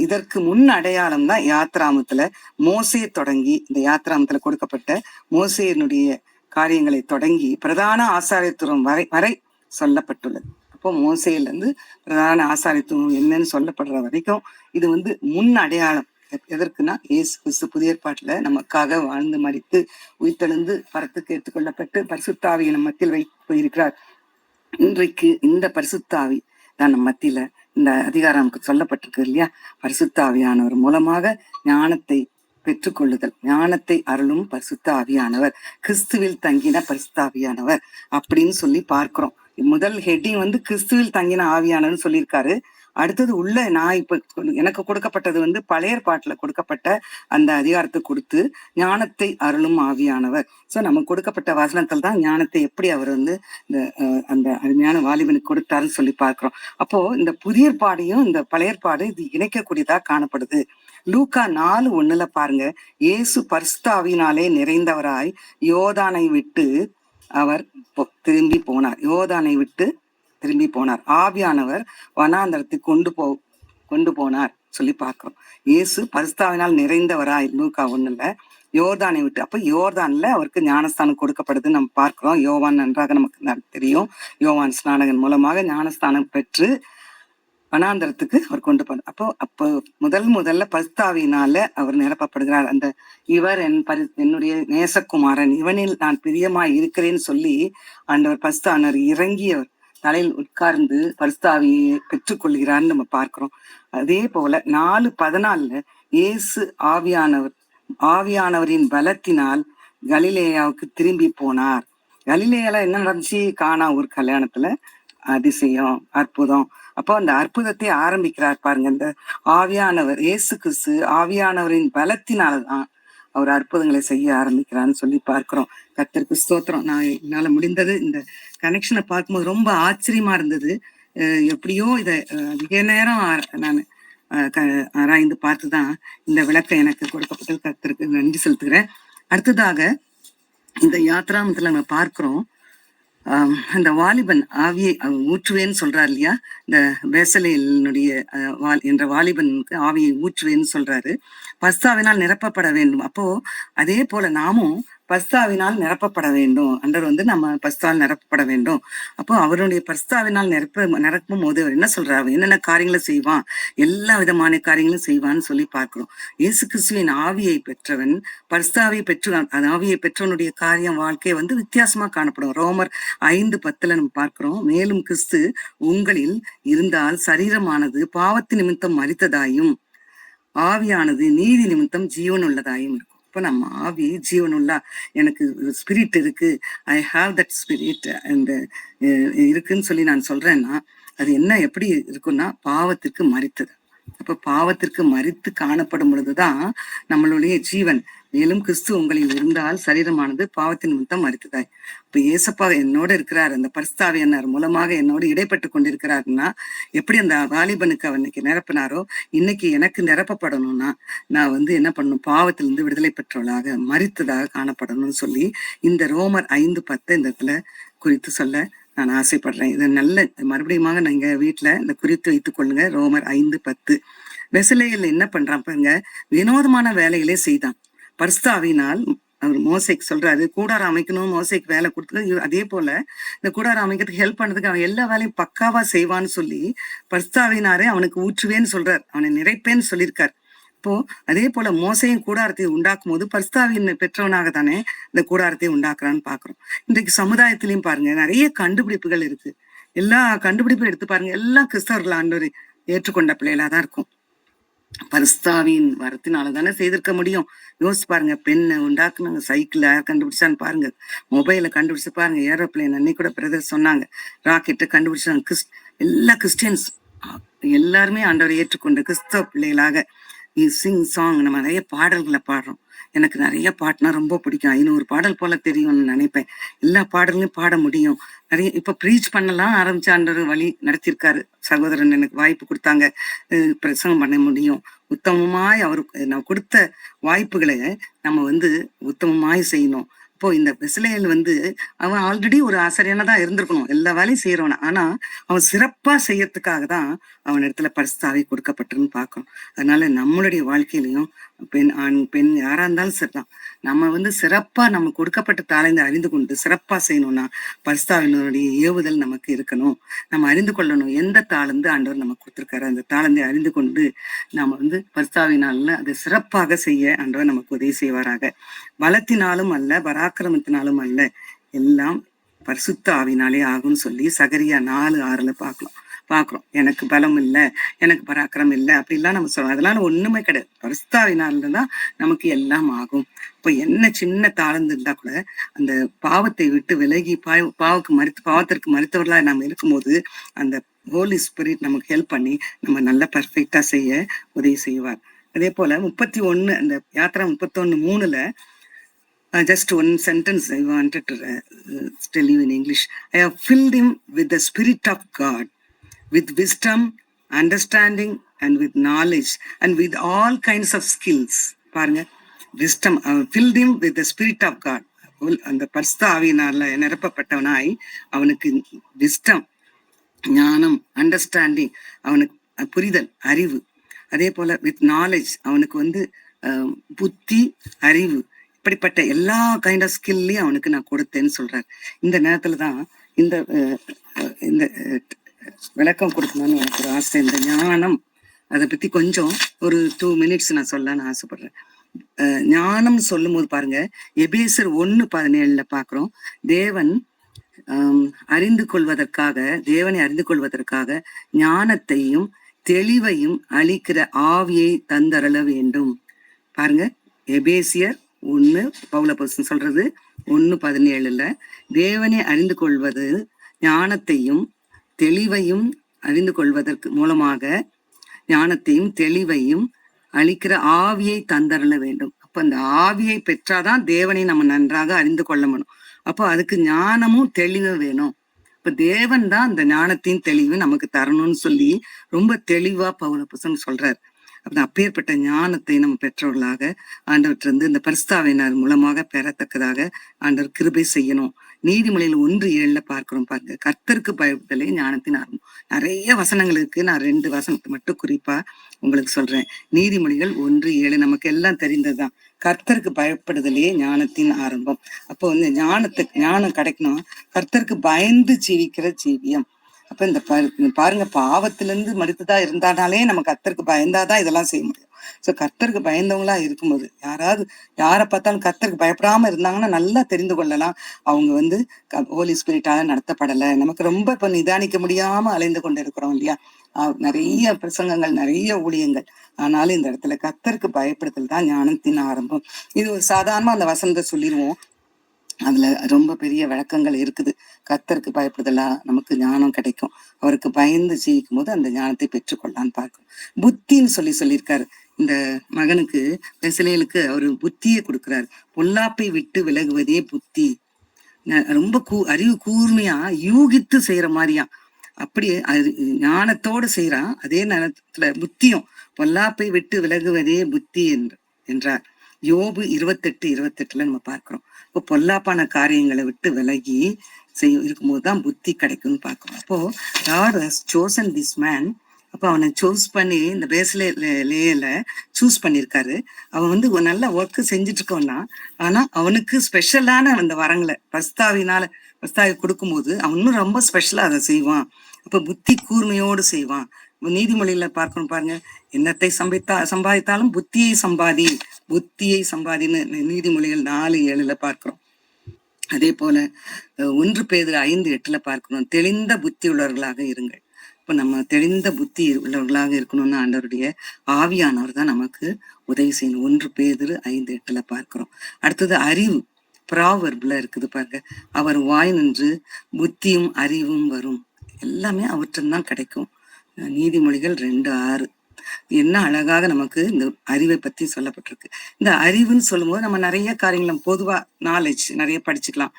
இதற்கு முன் அடையாளம் தான் யாத்ராமத்துல மோசே தொடங்கி, இந்த யாத்ராமத்துல கொடுக்கப்பட்ட மோசேயினுடைய காரியங்களை தொடங்கி பிரதான ஆசாரியத்துவம் வரை சொல்லப்பட்டுள்ளது. அப்போ மோசேல இருந்து பிரதான ஆசாரியத்துவம் என்னன்னு சொல்லப்படுற வரைக்கும் இது முன் அடையாளம். எதற்குன்னா, இயேசு கிறிஸ்து புதிய ஏற்பாட்டுல நமக்காக வாழ்ந்து மரித்து உயிர்த்தெழுந்து பரத்துக்கு எடுத்துக்கொள்ளப்பட்டு பரிசுத்தாவியை நம்ம மத்தியில் வைத்து போயிருக்கிறார். இன்றைக்கு இந்த பரிசுத்தாவி தான் நம்ம மத்தியில இந்த அதிகாரம் நமக்கு சொல்லப்பட்டிருக்கு இல்லையா? பரிசுத்தாவியானவர் மூலமாக ஞானத்தை பெற்றுக்கொள்ளுதல், ஞானத்தை அருளும் பரிசுத்த ஆவியானவர், கிறிஸ்துவில் தங்கின பரிசுத்த ஆவியானவர் அப்படின்னு சொல்லி பார்க்கிறோம். முதல் ஹெட்டிங் கிறிஸ்துவில் தங்கின ஆவியானவர்னு சொல்லியிருக்காரு. அடுத்தது உள்ள நான் இப்ப எனக்கு கொடுக்கப்பட்டது பழைய பாட்டுல கொடுக்கப்பட்ட அந்த அதிகாரத்தை கொடுத்து ஞானத்தை அருளும் ஆவியானவர். சோ நமக்கு கொடுக்கப்பட்ட வசனத்தில் தான் ஞானத்தை எப்படி அவர் இந்த அந்த அருமையான வாலிபனுக்கு கொடுத்தாருன்னு சொல்லி பார்க்கிறோம். அப்போ இந்த புதிய பாடையும் இந்த பழைய பாடு இது இணைக்கக்கூடியதா காணப்படுது. லூக்கா 4:1 பாருங்க, இயேசு பரிசுத்தாவியினாலே நிறைந்தவராய் யோர்தானை விட்டு அவர் திரும்பி போனார். யோர்தானை விட்டு திரும்பி போனார். ஆவியானவர் வனாந்தரத்துக்கு கொண்டு போனார் சொல்லி பார்க்கிறோம். இயேசு பரிசுத்தாவினால் நிறைந்தவராய் லூக்கா 1 யோர்தானை விட்டு, அப்ப யோர்தான்ல அவருக்கு ஞானஸ்தானம் கொடுக்கப்படுதுன்னு நம்ம பார்க்கிறோம். யோவான் நன்றாக நமக்கு தெரியும். யோவான் ஸ்நானகன் மூலமாக ஞானஸ்தானம் பெற்று வனாந்தரத்துக்கு அவர் கொண்டு போனார். அப்போ முதல்ல பரிசுத்தாவியினால அவர் நிரப்பப்படுகிறார். அந்த இவர் என்னுடைய நேசகுமாரன், இவனில் நான் பிரியமாய் இருக்கிறேன்னு சொல்லி ஆண்டவர் பரிசுத்தாவினர் இறங்கியவர் தலையில் உட்கார்ந்து பரிசுத்தாவியை பெற்றுக்கொள்கிறான்னு நம்ம பார்க்கிறோம். அதே போல 4:14 இயேசு ஆவியானவரின் பலத்தினால் கலிலேயாவுக்கு திரும்பி போனார். கலிலேயால என்ன நடந்துச்சு? கானா ஒரு கல்யாணத்துல அதிசயம், அற்புதம். அப்போ அந்த அற்புதத்தை ஆரம்பிக்கிறார் பாருங்க. இந்த ஆவியானவர், இயேசு கிறிஸ்து ஆவியானவரின் பலத்தினால்தான் அவர் அற்புதங்களை செய்ய ஆரம்பிக்கிறான்னு சொல்லி பார்க்கிறோம். கர்த்தருக்கு ஸ்தோத்திரம். என்னால முடிந்தது இந்த கனெக்ஷனை பார்க்கும்போது ரொம்ப ஆச்சரியமா இருந்தது. எப்படியோ இதை அதிக நேரம் நான் ஆராய்ந்து பார்த்துதான் இந்த விளக்கம் எனக்கு கொடுக்கப்பட்டது. கர்த்தருக்கு நன்றி செலுத்துகிறேன். அடுத்ததாக இந்த யாத்ராமத்துல நம்ம பார்க்கிறோம், அந்த வாலிபன் ஆவியை ஊற்றுவேன்னு சொல்றாரு இல்லையா? இந்த பேசலேனுடைய என்ற வாலிபனுக்கு ஆவியை ஊற்றுவேன்னு சொல்றாரு. பரிசுத்தாவினால் நிரப்பப்பட வேண்டும். அப்போ அதே போல நாமும் பரிசுத்தாவினால் நிரப்பப்பட வேண்டும். அண்டர் நம்ம பரிசுத்தால் நிரப்பப்பட வேண்டும். அப்போ அவருடைய பரிசுத்தாவினால் நிரப்பும் போது அவர் என்ன சொல்றாரு? என்னென்ன காரியங்களை செய்வான்? எல்லா விதமான காரியங்களும் செய்வான்னு சொல்லி பார்க்கிறோம். இயேசு கிறிஸ்துவின் ஆவியை பெற்றவன் பரிசுத்தாவியை ஆவியை பெற்றவனுடைய காரியம் வாழ்க்கை வித்தியாசமா காணப்படும். ரோமர் 5:10 நம்ம பார்க்கிறோம், மேலும் கிறிஸ்து உங்களில் இருந்தால் சரீரமானது பாவத்து நிமித்தம் மரித்ததாயும் ஆவியானது நீதி நிமித்தம் ஜீவன் உள்ளதாயும் இருக்கும். இப்ப நம்ம ஆவி ஜீவனுள்ள, எனக்கு ஸ்பிரிட் இருக்கு, ஐ ஹாவ் தட் ஸ்பிரிட் அந்த இருக்குன்னு சொல்லி நான் சொல்றேன்னா அது என்ன எப்படி இருக்குன்னா பாவத்திற்கு மரித்தது. அப்ப பாவத்திற்கு மரித்து காணப்படும் பொழுதுதான் நம்மளுடைய ஜீவன். மேலும் கிறிஸ்து உங்களில் இருந்தால் சரீரமானது பாவத்தின் நிமித்தம் மரித்ததாய். இப்ப ஏசப்பா என்னோட இருக்கிறார், அந்த பரிசுத்தாவியானவர் மூலமாக என்னோடு இடைப்பட்டு கொண்டிருக்கிறாருன்னா எப்படி அந்த வாலிபனுக்கு அவனுக்கு நிரப்பினாரோ இன்னைக்கு எனக்கு நிரப்பப்படணும்னா நான் என்ன பண்ணணும்? பாவத்திலிருந்து விடுதலை பெற்றவளாக மரித்ததாக காணப்படணும்னு சொல்லி இந்த ரோமர் 5:10 இந்த இடத்துல குறித்து சொல்ல நான் ஆசைப்படுறேன். இது நல்ல மறுபடியும் நீங்க வீட்டுல இந்த குறித்து வைத்துக் கொள்ளுங்க. ரோமர் 5:10 வெசலேயல் என்ன பண்றான் பாருங்க, வினோதமான வேலைகளே செய்தான். பரிசுத்தாவினால் அவர் மோசைக்கு சொல்றாரு, கூடாரம் அமைக்கணும், மோசைக்கு வேலை கொடுத்து அதே போல இந்த கூடாரம் அமைக்கிறதுக்கு ஹெல்ப் பண்ணதுக்கு அவன் எல்லா வேலையும் பக்காவா செய்வான்னு சொல்லி பரிசுத்தாவினாரே அவனுக்கு ஊற்றுவேன்னு சொல்றார், அவனை நிறைப்பேன்னு சொல்லியிருக்கார். இப்போ அதே போல மோசையும் கூடாரத்தை உண்டாக்கும் போது பரிசுத்தாவின் பெற்றவனாக தானே இந்த கூடாரத்தை உண்டாக்குறான்னு பாக்குறோம். இன்றைக்கு சமுதாயத்திலையும் பாருங்க நிறைய கண்டுபிடிப்புகள் இருக்கு. எல்லா கண்டுபிடிப்பும் எடுத்து பாருங்க, எல்லாம் கிறிஸ்தவர்கள் ஆண்டவர் ஏற்றுக்கொண்ட பிள்ளைகளா தான் இருக்கும். பரிசுத்தாவியின் வரத்தினால தானே செய்திருக்க முடியும். யோசிச்சு பாருங்க, பெண்ணை உண்டாக்குனாங்க, சைக்கிள் யார் கண்டுபிடிச்சான்னு பாருங்க, மொபைலை கண்டுபிடிச்சு பாருங்க, ஏரோப்ளேன் அன்னைக்கு கூட பிரதர் சொன்னாங்க, ராக்கெட்டை கண்டுபிடிச்சாங்க. எல்லா கிறிஸ்டியன்ஸ் எல்லாருமே ஆண்டவரை ஏற்றுக்கொண்டு கிறிஸ்தவ பிள்ளைகளாக சிங் சாங், நம்ம நிறைய பாடல்களை பாடுறோம். எனக்கு நிறைய பாட்டுனா ரொம்ப பிடிக்கும். 500 பாடல் போல தெரியும்னு நினைப்பேன். எல்லா பாடல்களையும் பாட முடியும். நிறைய இப்ப ப்ரீச் பண்ணலாம் ஆரம்பிச்ச ஆண்டவர் வழி நடத்திருக்காரு. சகோதரன் எனக்கு வாய்ப்பு கொடுத்தாங்க, பிரசங்கம் பண்ண முடியும். உத்தமமாய் அவருக்கு நான் கொடுத்த வாய்ப்புகளை நம்ம உத்தமமாய் செய்யணும். இப்போ இந்த பெசலேயல் அவன் ஆல்ரெடி ஒரு ஆசிரியனா தான் இருந்திருக்கணும், எல்லா வேலையும் செய்யறவன. ஆனா அவன் சிறப்பா செய்யறதுக்காக தான் அவன் இடத்துல பரிசுத்தாவி கொடுக்கப்பட்டிருன்னு பார்க்கணும். அதனால நம்மளுடைய வாழ்க்கையிலையும் பெண் ஆண் பெண் யாரா இருந்தாலும் சரிதான், நம்ம சிறப்பா நம்ம கொடுக்கப்பட்ட தாளந்து அறிந்து கொண்டு சிறப்பா செய்யணும்னா பரிசுத்தாவினுடைய ஏவுதல் நமக்கு இருக்கணும். நம்ம அறிந்து கொள்ளணும் எந்த தாளந்து ஆண்டவர் நமக்கு கொடுத்திருக்காரு. அந்த தாளந்தை அறிந்து கொண்டு நம்ம பரிசுத்தாவினால அதை சிறப்பாக செய்ய ஆண்டவர் நமக்கு உதவி செய்வாராக. பலத்தினாலும் அல்ல, பராக்கிரமத்தினாலும் அல்ல, எல்லாம் பரிசுத்த ஆவினாலே ஆகும்னு சொல்லி சகரியா 4:6 பாக்குறோம். எனக்கு பலம் இல்லை, எனக்கு பராக்கிரமம் இல்லை அப்படிலாம் நம்ம சொல்றோம். அதெல்லாம் ஒண்ணுமே கிடையாது. பரிசுத்தாவினால்தான் நமக்கு எல்லாம் ஆகும். இப்ப என்ன சின்ன தாழ்ந்து இருந்தா கூட அந்த பாவத்தை விட்டு விலகி பாவத்திற்கு மறுத்தவர்களா நம்ம இருக்கும்போது அந்த ஹோலி ஸ்பிரிட் நமக்கு ஹெல்ப் பண்ணி நம்ம நல்லா பர்ஃபெக்டா செய்ய உதவி செய்வார். அதே போல 31 அந்த yatra 31:3 just one sentence I wanted to tell you in English. I have filled him with the Spirit of God, with wisdom, understanding, and with knowledge, and with all kinds of skills. பாருங்க, wisdom, filled him with the Spirit of God. அந்த பரிசுத்த ஆவியினால நிரப்பப்பட்டவனாய் அவனுக்கு wisdom, ஞானம், understanding, அவனுக்கு புரிதல், அறிவு. அதே போல வித் நாலேஜ், அவனுக்கு புத்தி, அறிவு, இப்படிப்பட்ட எல்லா கைண்ட் ஆஃப் ஸ்கில்லையும் அவனுக்கு நான் கொடுத்தேன்னு சொல்றாரு. இந்த நேரத்துலதான் இந்த விளக்கம் கொடுக்கணும்னு எனக்கு ஒரு ஆசை. இந்த ஞானம் அதை பத்தி கொஞ்சம் ஒரு 2 minutes நான் சொல்லலாம்னு ஆசைப்படுறேன். ஞானம் சொல்லும் போது பாருங்க, எபேசர் 1:17 பாக்குறோம், தேவனை அறிந்து கொள்வதற்காக ஞானத்தையும் தெளிவையும் அளிக்கிற ஆவியை தந்தரள வேண்டும். பாருங்க, எபேசியர் 1 பவுலப்போஸ்தலன் சொல்றது 1:17 தேவனை அறிந்து கொள்வது ஞானத்தையும் தெளிவையும் அறிந்து கொள்வதற்கு மூலமாக ஞானத்தையும் தெளிவையும் அளிக்கிற ஆவியை தந்தரள வேண்டும். அப்ப அந்த ஆவியை பெற்றாதான் தேவனை நம்ம நன்றாக அறிந்து கொள்ள முடியும். அப்போ அதுக்கு ஞானமும் தெளிவும் வேணும். இப்ப தேவன் தான் அந்த ஞானத்தையும் தெளிவும் நமக்கு தரணும்னு சொல்லி ரொம்ப தெளிவா பவுலப்போஸ்தலன் சொல்றாரு. அப்பேற்பட்ட ஞானத்தை நம்ம பெற்றவர்களாக ஆண்டவற்றிலிருந்து இந்த பரிசுத்தாவினர் மூலமாக பெறத்தக்கதாக ஆண்டவர் கிருபை செய்யணும். நீதிமொழியில் 1:7 பார்க்கிறோம். பாருங்க, கர்த்தருக்கு பயப்படுதலே ஞானத்தின் ஆரம்பம். நிறைய வசனங்கள் இருக்கு, நான் 2 வசனத்தை மட்டும் குறிப்பா உங்களுக்கு சொல்றேன். நீதிமொழிகள் 1:7 நமக்கு எல்லாம் தெரிந்ததுதான். கர்த்தருக்கு பயப்படுதலே ஞானத்தின் ஆரம்பம். அப்போ ஞானம் கிடைக்கணும், கர்த்தருக்கு பயந்து ஜீவிக்கிற ஜீவியம். அப்ப இந்த பாருங்க, பாவத்திலிருந்து மறுத்துதான் இருந்தானாலே நம்ம கர்த்தருக்கு பயந்தாதான் இதெல்லாம் செய்ய முடியும். சோ கர்த்தருக்கு பயந்தவங்களா இருக்கும்போது யாரை பார்த்தாலும் கர்த்தருக்கு பயப்படாம இருந்தாங்கன்னா நல்லா தெரிந்து கொள்ளலாம் அவங்க ஹோலி ஸ்பிரிட்டால நடத்தப்படலை. நமக்கு ரொம்ப இப்ப நிதானிக்க முடியாம அலைந்து கொண்டு இருக்கிறோம் இல்லையா, நிறைய பிரசங்கங்கள், நிறைய ஊழியங்கள். ஆனாலும் இந்த இடத்துல கர்த்தருக்கு பயப்படுதல் தான் ஞானத்தின் ஆரம்பம். இது ஒரு சாதாரணமா அந்த வசனத்தை சொல்லிடுவோம், அதுல ரொம்ப பெரிய விளக்கங்கள் இருக்குது. கர்த்தருக்கு பயப்படுதலா நமக்கு ஞானம் கிடைக்கும், அவருக்கு பயந்து ஜீவிக்கும் போது அந்த ஞானத்தை பெற்றுக்கொள்ளான்னு பார்க்கணும். புத்தின்னு சொல்லியிருக்காரு இந்த மகனுக்கு, பெசலேலுக்கு அவரு புத்தியை கொடுக்கிறாரு. பொல்லாப்பை விட்டு விலகுவதே புத்தி. ரொம்ப அறிவு கூர்மையா யூகித்து செய்யற மாதிரியா, அப்படியே ஞானத்தோடு செய்யறான். அதே நேரத்துல புத்தியும், பொல்லாப்பை விட்டு விலகுவதே புத்தி என்றார். யோபு 28:28 நம்ம பார்க்கிறோம். இப்போ பொல்லாப்பான காரியங்களை விட்டு விலகி இருக்கும்போதுதான் புத்தி கிடைக்கும்னு பார்க்கிறோம். அப்போ God has chosen this man. அப்ப அவனை சூஸ் பண்ணி இந்த பேசலேல சூஸ் பண்ணிருக்காரு. அவன் நல்ல ஒர்க் செஞ்சுட்டு இருக்கவன்னா, ஆனா அவனுக்கு ஸ்பெஷலான அந்த வரங்களை பரிசுத்தாவி கொடுக்கும்போது அவனும் ரொம்ப ஸ்பெஷலா அதை செய்வான். அப்ப புத்தி கூர்மையோடு செய்வான். நீதிமொழியில பார்க்கணும் பாருங்க, என்னத்தை சம்பாதித்தாலும் புத்தியை சம்பாதின்னு நீதிமொழிகள் 4:7 பார்க்கிறோம். அதே போல 1 பேதுரு 5:8 பார்க்கிறோம், தெளிந்த புத்தி உள்ளவர்களாக இருங்கள். இப்ப நம்ம தெளிந்த புத்தி உள்ளவர்களாக இருக்கணும்னு ஆண்டவருடைய ஆவியானவர் தான் நமக்கு உதவி செய்யணும். 1 பேதுரு 5:8 பார்க்கிறோம். அடுத்தது அறிவு, ப்ராவர்ப்ல இருக்குது பாருங்க, அவர் வாய் நின்று புத்தியும் அறிவும் வரும், எல்லாமே அவற்றில்தான் கிடைக்கும். நீதிமொழிகள் 2:6. என்ன அழகாக நமக்கு இந்த அறிவை பத்தி சொல்லப்பட்டிருக்கு. இந்த அறிவுன்னு சொல்லும்போது நம்ம நிறைய காரியங்களை பொதுவா நாலேஜ் நிறைய படிச்சுக்கலாம்.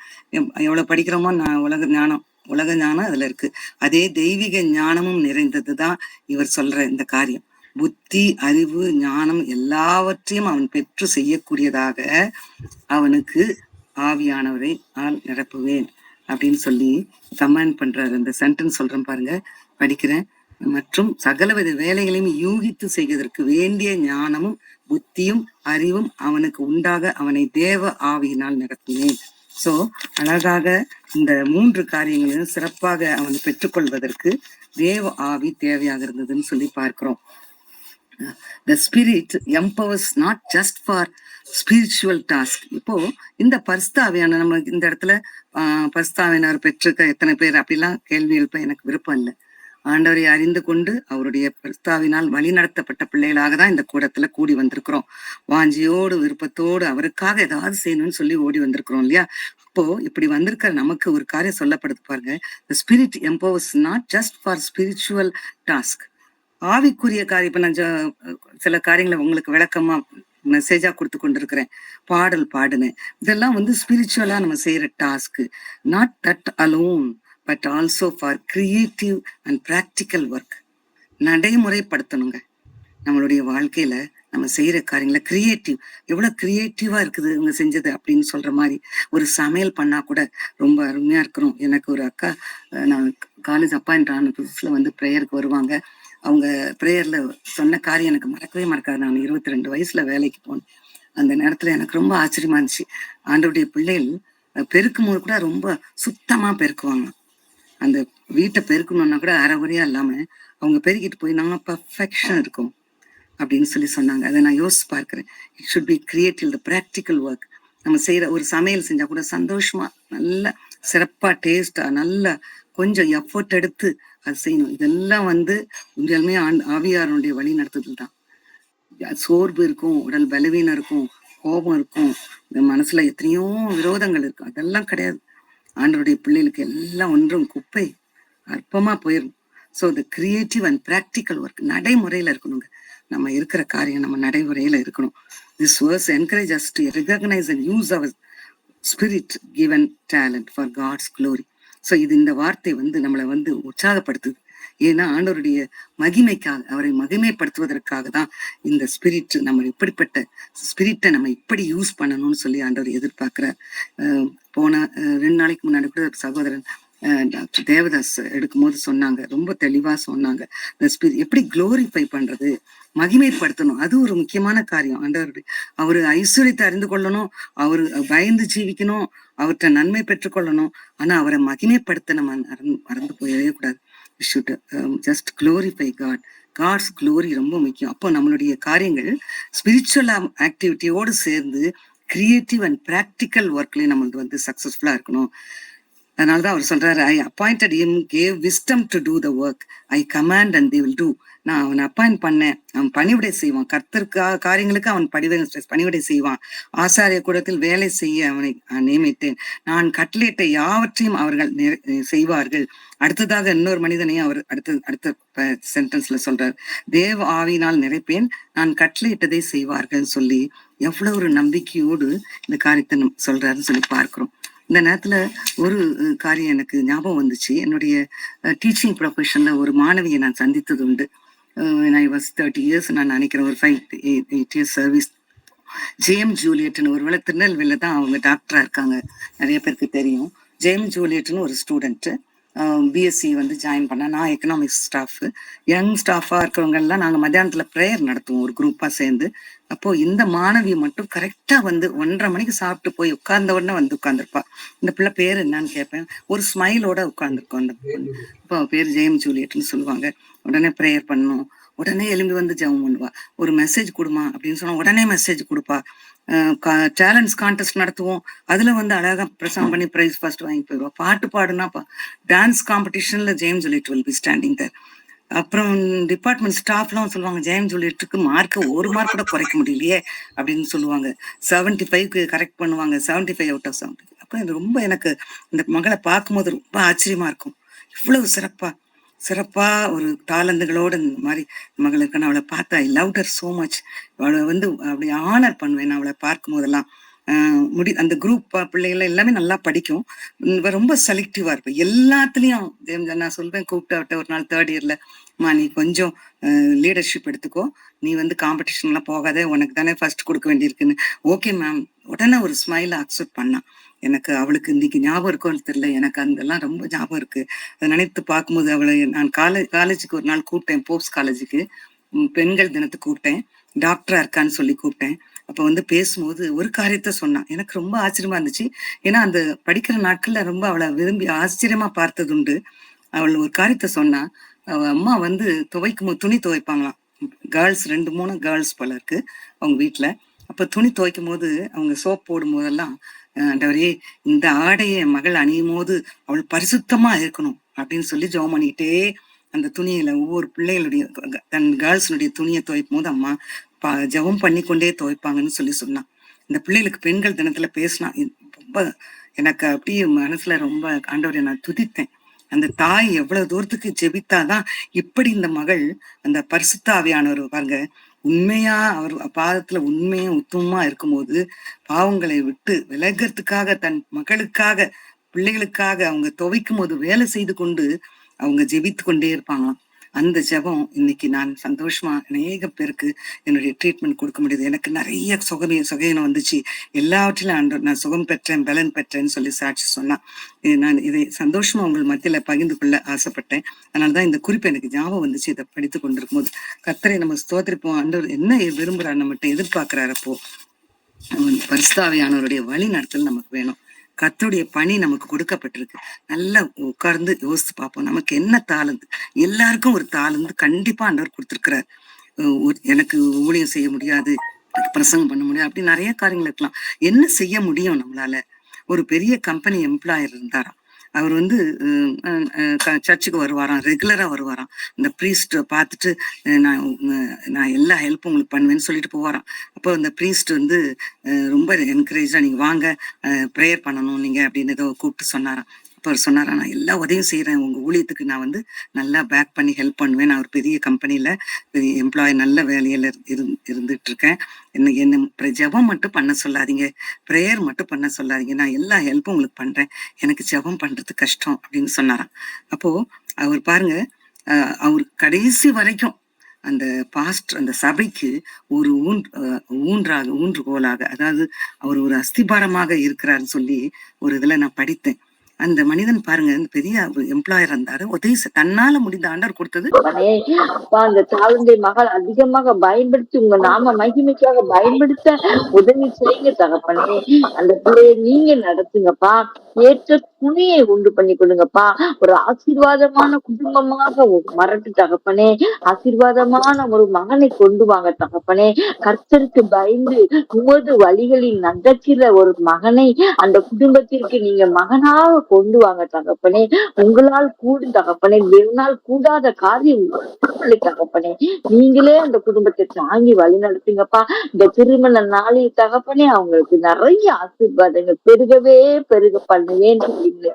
எவ்வளவு படிக்கிறோமோ உலக ஞானம் அதுல இருக்கு. அதே தெய்வீக ஞானமும் நிறைந்ததுதான் இவர் சொல்ற இந்த காரியம். புத்தி, அறிவு, ஞானம் எல்லாவற்றையும் அவன் பெற்று செய்யக்கூடியதாக அவனுக்கு ஆவியானவரை நான் நிரப்புவேன் அப்படின்னு சொல்லி கமெண்ட் பண்றாரு. அந்த சென்டென்ஸ் சொல்றேன் பாருங்க, படிக்கிறேன். மற்றும் சகலவித வேலைகளையும் யூகித்து செய்வதற்கு வேண்டிய ஞானமும் புத்தியும் அறிவும் அவனுக்கு உண்டாக அவனை தேவ ஆவியினால் நிரப்பினேன். சோ அழகாக இந்த 3 காரியங்களையும் சிறப்பாக அவன் பெற்றுக்கொள்வதற்கு தேவ ஆவி தேவையாக இருந்ததுன்னு சொல்லி பார்க்கிறோம். The spirit empowers not just for spiritual task. இப்போ இந்த பரிசுத்தாவியான நம்ம இந்த இடத்துல பரிசுத்தாவியானவர் பெற்றிருக்க எத்தனை பேர் அப்படிலாம் கேள்வி எழுப்ப எனக்கு விருப்பம் இல்லை. ஆண்டவரை அறிந்து கொண்டு அவருடைய பரிசுத்தாவினால் வழி நடத்தப்பட்ட பிள்ளைகளாக தான் இந்த கூடத்துல கூடி வந்திருக்கிறோம். வாஞ்சியோடு விருப்பத்தோடு அவருக்காக ஏதாவது செய்யணும்னு சொல்லி ஓடி வந்திருக்கிறோம் இல்லையா? அப்போ இப்படி வந்திருக்கிற நமக்கு ஒரு காரியம் சொல்லப்படுது பாருங்க. The spirit empowers not just for spiritual task. ஆவிக்குரிய காரியம். இப்ப நான் சில காரியங்களை உங்களுக்கு விளக்கமா மெசேஜா கொடுத்து கொண்டிருக்கிறேன். பாடல் பாடுனேன், இதெல்லாம் ஸ்பிரிச்சுவலா நம்ம செய்யற task. Not that alone but also for creative and practical work. நடைமுறைப்படுத்தணுங்க நம்மளுடைய வாழ்க்கையில நம்ம செய்யற காரியங்களை. கிரியேட்டிவ், எவ்வளவு கிரியேட்டிவா இருக்குது இவங்க செஞ்சது அப்படின்னு சொல்ற மாதிரி. ஒரு சமையல் பண்ணா கூட ரொம்ப அருமையா இருக்கிறோம். எனக்கு ஒரு அக்கா, நான் காலேஜ் அப்பாயிண்ட் ஆன புதுசுல ப்ரேயருக்கு வருவாங்க. அவங்க ப்ரேயர்ல சொன்ன காரியம் எனக்கு மறக்கவே மறக்காது. நான் 22 வயசுல வேலைக்கு போனேன். அந்த நேரத்துல எனக்கு ரொம்ப ஆச்சரியமா இருந்துச்சு. ஆண்டவருடைய பிள்ளைகள் பெருக்கும் போது கூட ரொம்ப சுத்தமா பெருக்குவாங்க. அந்த வீட்டை பெருக்கணும்னா கூட அறகுறையா இல்லாம அவங்க பெருக்கிட்டு போய் நம்ம பர்ஃபெக்ஷன் இருக்கும் அப்படின்னு சொல்லி சொன்னாங்க. அதை நான் யோசிச்சு பார்க்கிறேன். It should be creative, the practical work. நம்ம செய்யற ஒரு சமையல் செஞ்சா கூட சந்தோஷமா, நல்ல சிறப்பா, டேஸ்டா, நல்லா கொஞ்சம் எஃபர்ட் எடுத்து அது செய்யணும். இதெல்லாம் உண்மையாலுமே ஆவியாருடைய வழி நடத்துதல் தான். சோர்வு இருக்கும், உடல் பலவீனம் இருக்கும், கோபம் இருக்கும், இந்த மனசுல எத்தனையோ விரோதங்கள் இருக்கும். அதெல்லாம் கிடையாது. ஆண்டவருடைய பிள்ளைகளுக்கு எல்லாம் ஒன்றும் குப்பை, அற்பமா போயிடும். So the creative and practical work நடைமுறையில இருக்கணுங்க. நம்ம இருக்கிற காரியம் நம்ம நடைமுறையில இருக்கணும். This verse encourage us to recognise and use our spirit given talent for God's glory. ஸோ இந்த வார்த்தை நம்மளை உற்சாகப்படுத்துது. ஏன்னா ஆண்டவருடைய மகிமைக்காக, அவரை மகிமைப்படுத்துவதற்காக தான் இந்த ஸ்பிரிட், நம்ம இப்படிப்பட்ட ஸ்பிரிட்டை நம்ம இப்படி யூஸ் பண்ணணும்னு சொல்லி ஆண்டவர் எதிர்பார்க்கிறார். போன 2 நாளைக்கு முன்னாடி கூட சகோதரன் டாக்டர் தேவதாஸ் எடுக்கும்போது சொன்னாங்க, ரொம்ப தெளிவா சொன்னாங்க. இந்த ஸ்பிரிட் எப்படி குளோரிஃபை பண்றது, மகிமைப்படுத்தணும், அது ஒரு முக்கியமான காரியம். ஆண்டவருடைய அவரு ஐஸ்வர்யத்தை அறிந்து கொள்ளணும், அவரு பயந்து ஜீவிக்கணும், அவர்கிட்ட நன்மை பெற்றுக்கொள்ளணும். ஆனா அவரை மகிமைப்படுத்த நம்ம மறந்து போயவே கூடாது. We should just glorify God. God's glory ரொம்ப முக்கியம். அப்போ நம்மளுடைய காரியங்கள் ஸ்பிரிச்சுவல் ஆக்டிவிட்டியோடு சேர்ந்து கிரியேட்டிவ் அண்ட் பிராக்டிக்கல் ஒர்க்லயும் நம்மளுக்கு சக்சஸ்ஃபுல்லா இருக்கணும். அதனாலதான் அவர் சொல்றாரு, I appointed him, gave wisdom to do the work. I command and they will do. நான் அவனை அப்பாயிண்ட் பண்ணேன், அவன் பணிவிடை செய்வான். கர்த்தருக்காக காரியங்களுக்கு அவன் பணிவிடை செய்வான். ஆசாரிய கூடத்தில் வேலை செய்ய அவனை நியமித்தேன். நான் கட்டளையிட்ட யாவற்றையும் அவர்கள் செய்வார்கள். அடுத்ததாக இன்னொரு மனிதனையும் அவர் அடுத்த சென்டென்ஸ்ல சொல்றார், தேவ ஆவியினால் நிறைப்பேன், நான் கட்டளையிட்டதை செய்வார்கள் சொல்லி எவ்வளவு ஒரு நம்பிக்கையோடு இந்த காரியத்தை சொல்றாருன்னு சொல்லி பார்க்கிறோம். இந்த நேரத்துல ஒரு காரியம் எனக்கு ஞாபகம் வந்துச்சு. என்னுடைய டீச்சிங் ப்ரொஃபஷன்ல ஒரு மாணவியை நான் சந்தித்தது உண்டு. I was 30 years நான் நினைக்கிறேன், ஒரு 5-8 years சர்வீஸ். ஜேஎம் ஜூலியட்னு, ஒருவேளை திருநெல்வேலியில தான் அவங்க டாக்டரா இருக்காங்க, நிறைய பேருக்கு தெரியும். ஜேஎம் ஜூலியட்னு ஒரு ஸ்டூடெண்ட் பிஎஸ்சி ஜாயின் பண்ண. நான் எக்கனாமிக்ஸ் ஸ்டாஃப். யங் ஸ்டாஃபா இருக்கிறவங்க எல்லாம் நாங்க மத்தியானத்துல ப்ரேயர் நடத்துவோம் ஒரு குரூப்பா சேர்ந்து. அப்போ இந்த மாணவியை மட்டும் கரெக்டா 1:30 மணிக்கு சாப்பிட்டு போய் உட்கார்ந்த உடனே உட்கார்ந்துருப்பா. இந்த பிள்ளை பேர் என்னன்னு கேட்பேன், ஒரு ஸ்மைலோட உட்கார்ந்துருக்கோம். அந்த இப்போ பேர் ஜேஎம் ஜூலியட்னு சொல்லுவாங்க. உடனே ப்ரேயர் பண்ணணும், உடனே எழும்பி ஜெபம் பண்ணுவா. ஒரு மெசேஜ் கொடுமா அப்படின்னு சொன்னா உடனே மெசேஜ் கொடுப்பா. டேலண்ட்ஸ் கான்டெஸ்ட் நடத்துவோம், அதுல அழகா பிரசங்கம் பண்ணி பிரைஸ் ஃபர்ஸ்ட் வாங்கி போயிடுவா. பாட்டு பாடுனா டான்ஸ் காம்படிஷன்ல James Juliet will be standing there. அப்புறம் டிபார்ட்மெண்ட் ஸ்டாஃப்லாம் சொல்லுவாங்க, ஜெயம் ஜூலியட்டுக்கு மார்க்கு 1 மார்க் கூட குறைக்க முடியலையே அப்படின்னு சொல்லுவாங்க. 75க்கு கரெக்ட் பண்ணுவாங்க, 75 அவுட் ஆஃப் 70. அப்போ ரொம்ப எனக்கு இந்த மகளை பார்க்கும்போது ரொம்ப ஆச்சரியமா இருக்கும். இவ்வளவு சிறப்பா ஒரு தாளந்துகளோட இந்த மாதிரி மகளுக்கு நான் அவளை பார்த்தா I love her so much. அவளை வந்து அப்படி ஆனர் பண்ணுவேன் நான் அவளை பார்க்கும் போதெல்லாம். அந்த குரூப் பிள்ளைகள் எல்லாமே நல்லா படிக்கும். ரொம்ப செலக்டிவா இருப்பேன் எல்லாத்துலயும். நான் சொல்வேன், கூப்பிட்டு ஒரு நாள் 3rd இயர்ல, நீ கொஞ்சம் லீடர்ஷிப் எடுத்துக்கோ, நீ வந்து காம்படிஷன் எல்லாம் போகாத, உனக்கு தானே ஃபர்ஸ்ட் கொடுக்க வேண்டியிருக்குன்னு. Okay ma'am. உடனே ஒரு ஸ்மைல அக்செப்ட் பண்ணா. எனக்கு அவளுக்கு இன்னைக்கு ஞாபகம் இருக்கும்னு தெரியல, எனக்கு அதெல்லாம் ரொம்ப ஞாபகம் இருக்கு. அதை நினைத்து பார்க்கும்போது அவளை நான் காலேஜுக்கு ஒரு நாள் கூப்பிட்டேன், போப்ஸ் காலேஜுக்கு பெண்கள் தினத்துக்கு கூப்பிட்டேன். டாக்டரா இருக்கான்னு சொல்லி கூப்பிட்டேன். அப்ப வந்து பேசும்போது ஒரு காரியத்தை சொன்னான், எனக்கு ரொம்ப ஆச்சரியமா இருந்துச்சு. ஏன்னா அந்த படிக்கிற நாட்கள்ல ரொம்ப அவளை விரும்பி ஆச்சரியமா பார்த்தது உண்டு. அவள் ஒரு காரியத்தை சொன்னா, அவ அம்மா வந்து துணி துவைப்பாங்களாம். கேர்ள்ஸ் 2-3 கேர்ள்ஸ் போல இருக்கு அவங்க வீட்டுல. அப்ப துணி துவைக்கும் போது அவங்க சோப் போடும் போதெல்லாம், ஆண்டவரே இந்த ஆடையை மகள் அணியும் போது அவள் பரிசுத்தமா இருக்கணும் அப்படின்னு சொல்லி ஜெபம் பண்ணிக்கிட்டே அந்த துணியில ஒவ்வொரு பிள்ளைகளுடைய தன் கேர்ள்ஸனுடைய துணியை துவைக்கும் போது அம்மா ஜெபம் பண்ணி கொண்டே துவைப்பாங்கன்னு சொல்லி சொன்னான். இந்த பிள்ளைகளுக்கு பெண்கள் தினத்துல பேசினா ரொம்ப எனக்கு அப்படியே மனசுல ரொம்ப ஆண்டவரை நான் துதித்தேன். அந்த தாய் எவ்வளவு தூரத்துக்கு ஜெபித்தாதான் இப்படி இந்த மகள் அந்த பரிசுத்த ஆவியானவர் பாருங்க, உண்மையா அவர் பாதத்துல உண்மையா உத்தமமா இருக்கும்போது பாவங்களை விட்டு விலகிறதுக்காக தன் மகளுக்காக பிள்ளைகளுக்காக அவங்க துவைக்கும் போது வேலை செய்து கொண்டு அவங்க ஜெபித்து கொண்டே இருப்பாங்களாம். அந்த ஜெபம் இன்னைக்கு நான் சந்தோஷமா அநேக பேருக்கு என்னுடைய ட்ரீட்மெண்ட் கொடுக்க முடியுது. எனக்கு நிறைய சுகையினம் வந்துச்சு. எல்லாவற்றிலும் நான் சுகம் பெற்றேன், பலன் பெற்றேன்னு சொல்லி சாட்சி சொன்னா. நான் இதை சந்தோஷமா உங்கள் மத்தியில பகிர்ந்து கொள்ள ஆசைப்பட்டேன். அதனாலதான் இந்த குறிப்பு எனக்கு ஞாபகம் வந்துச்சு. இதை படித்து கொண்டிருக்கும் போது கர்த்தரை நம்ம ஸ்தோத்திரிப்போம். ஆண்டவர் என்ன விரும்புறாரு, நம்மகிட்ட எதிர்பார்க்கிறாரு. அப்போ பரிசுத்தாவியானவருடைய வழி நடத்தல் நமக்கு வேணும். கர்த்தருடைய பணி நமக்கு கொடுக்கப்பட்டிருக்கு. நல்லா உட்கார்ந்து யோசித்து பார்ப்போம், நமக்கு என்ன தாளந்து. எல்லாருக்கும் ஒரு தாளந்து கண்டிப்பா ஆண்டவர் கொடுத்திருக்கிறார். எனக்கு ஊழியம் செய்ய முடியாது, பிரசங்கம் பண்ண முடியாது, அப்படி நிறைய காரியங்கள் இருக்கலாம். என்ன செய்ய முடியும் நம்மளால? ஒரு பெரிய கம்பெனி எம்ப்ளாயர் இருந்தாராம். அவர் வந்து சர்ச்சுக்கு வருவாராம், ரெகுலரா வருவாராம். இந்த ப்ரீஸ்ட் பார்த்துட்டு நான் எல்லா ஹெல்ப்பும் உங்களுக்கு பண்ணுவேன்னு சொல்லிட்டு போவாராம். அப்போ அந்த ப்ரீஸ்ட் வந்து ரொம்ப என்கரேஜா, நீங்க வாங்க ப்ரேயர் பண்ணணும் நீங்க அப்படின்னு ஏதோ கூப்பிட்டு சொன்னாராம். அப்போ அவர் சொன்னாரா, நான் எல்லா உதவியும் செய்யறேன், உங்க ஊழியத்துக்கு நான் வந்து நல்லா பேக் பண்ணி ஹெல்ப் பண்ணுவேன். நான் ஒரு பெரிய கம்பெனில எம்ப்ளாயி நல்ல வேலையில இருந்துட்டு இருக்கேன். என்ன ஜெபம் மட்டும் பண்ண சொல்லாதீங்க, ப்ரேயர் மட்டும் பண்ண சொல்லாதீங்க, நான் எல்லா ஹெல்ப்பும் உங்களுக்கு பண்றேன், எனக்கு ஜெபம் பண்றது கஷ்டம் அப்படின்னு சொன்னாராம். அப்போ அவர் பாருங்க, அவர் கடைசி வரைக்கும் அந்த பாஸ்டர் அந்த சபைக்கு ஒரு ஊன்றுகோலாக, அதாவது அவர் ஒரு அஸ்திபாரமாக இருக்கிறாருன்னு சொல்லி ஒரு இதுல நான் படித்தேன். அந்த மனிதன் பாருங்க, பெரிய எம்ப்ளாயர் இருந்தாரு, உதவி தன்னால முடிந்த ஆண்டவர் கொடுத்தது. அப்பா, அந்த தாளந்தை மகள் அதிகமாக பயன்படுத்தி உங்க நாம மகிமைக்காக பயன்படுத்த உதவி செய்யுங்க தகப்பனே. அந்த பிள்ளைய நீங்க நடத்துங்கப்பா, ஏற்ற துணியை உண்டு பண்ணி கொடுங்கப்பா. ஒரு ஆசீர்வாதமான குடும்பமாக மறட்டு தகப்பனே, ஆசீர்வாதமான ஒரு மகனை கொண்டு வாங்க தகப்பனே. கர்த்தருக்கு பயந்து உமது வழிகளில் நடக்கிற ஒரு மகனை அந்த குடும்பத்திற்கு நீங்க மகனாக கொண்டு வாங்க தகப்பனே. உங்களால் கூடும் தகப்பனே, வெறுநாள் கூடாத காரியம் தகப்பனே. நீங்களே அந்த குடும்பத்தை தாங்கி வழி நடத்துங்கப்பா. இந்த திருமண நாளில் தகப்பனே அவங்களுக்கு நிறைய ஆசீர்வாதங்கள் பெருகவே பெருக பண்ணுவேன்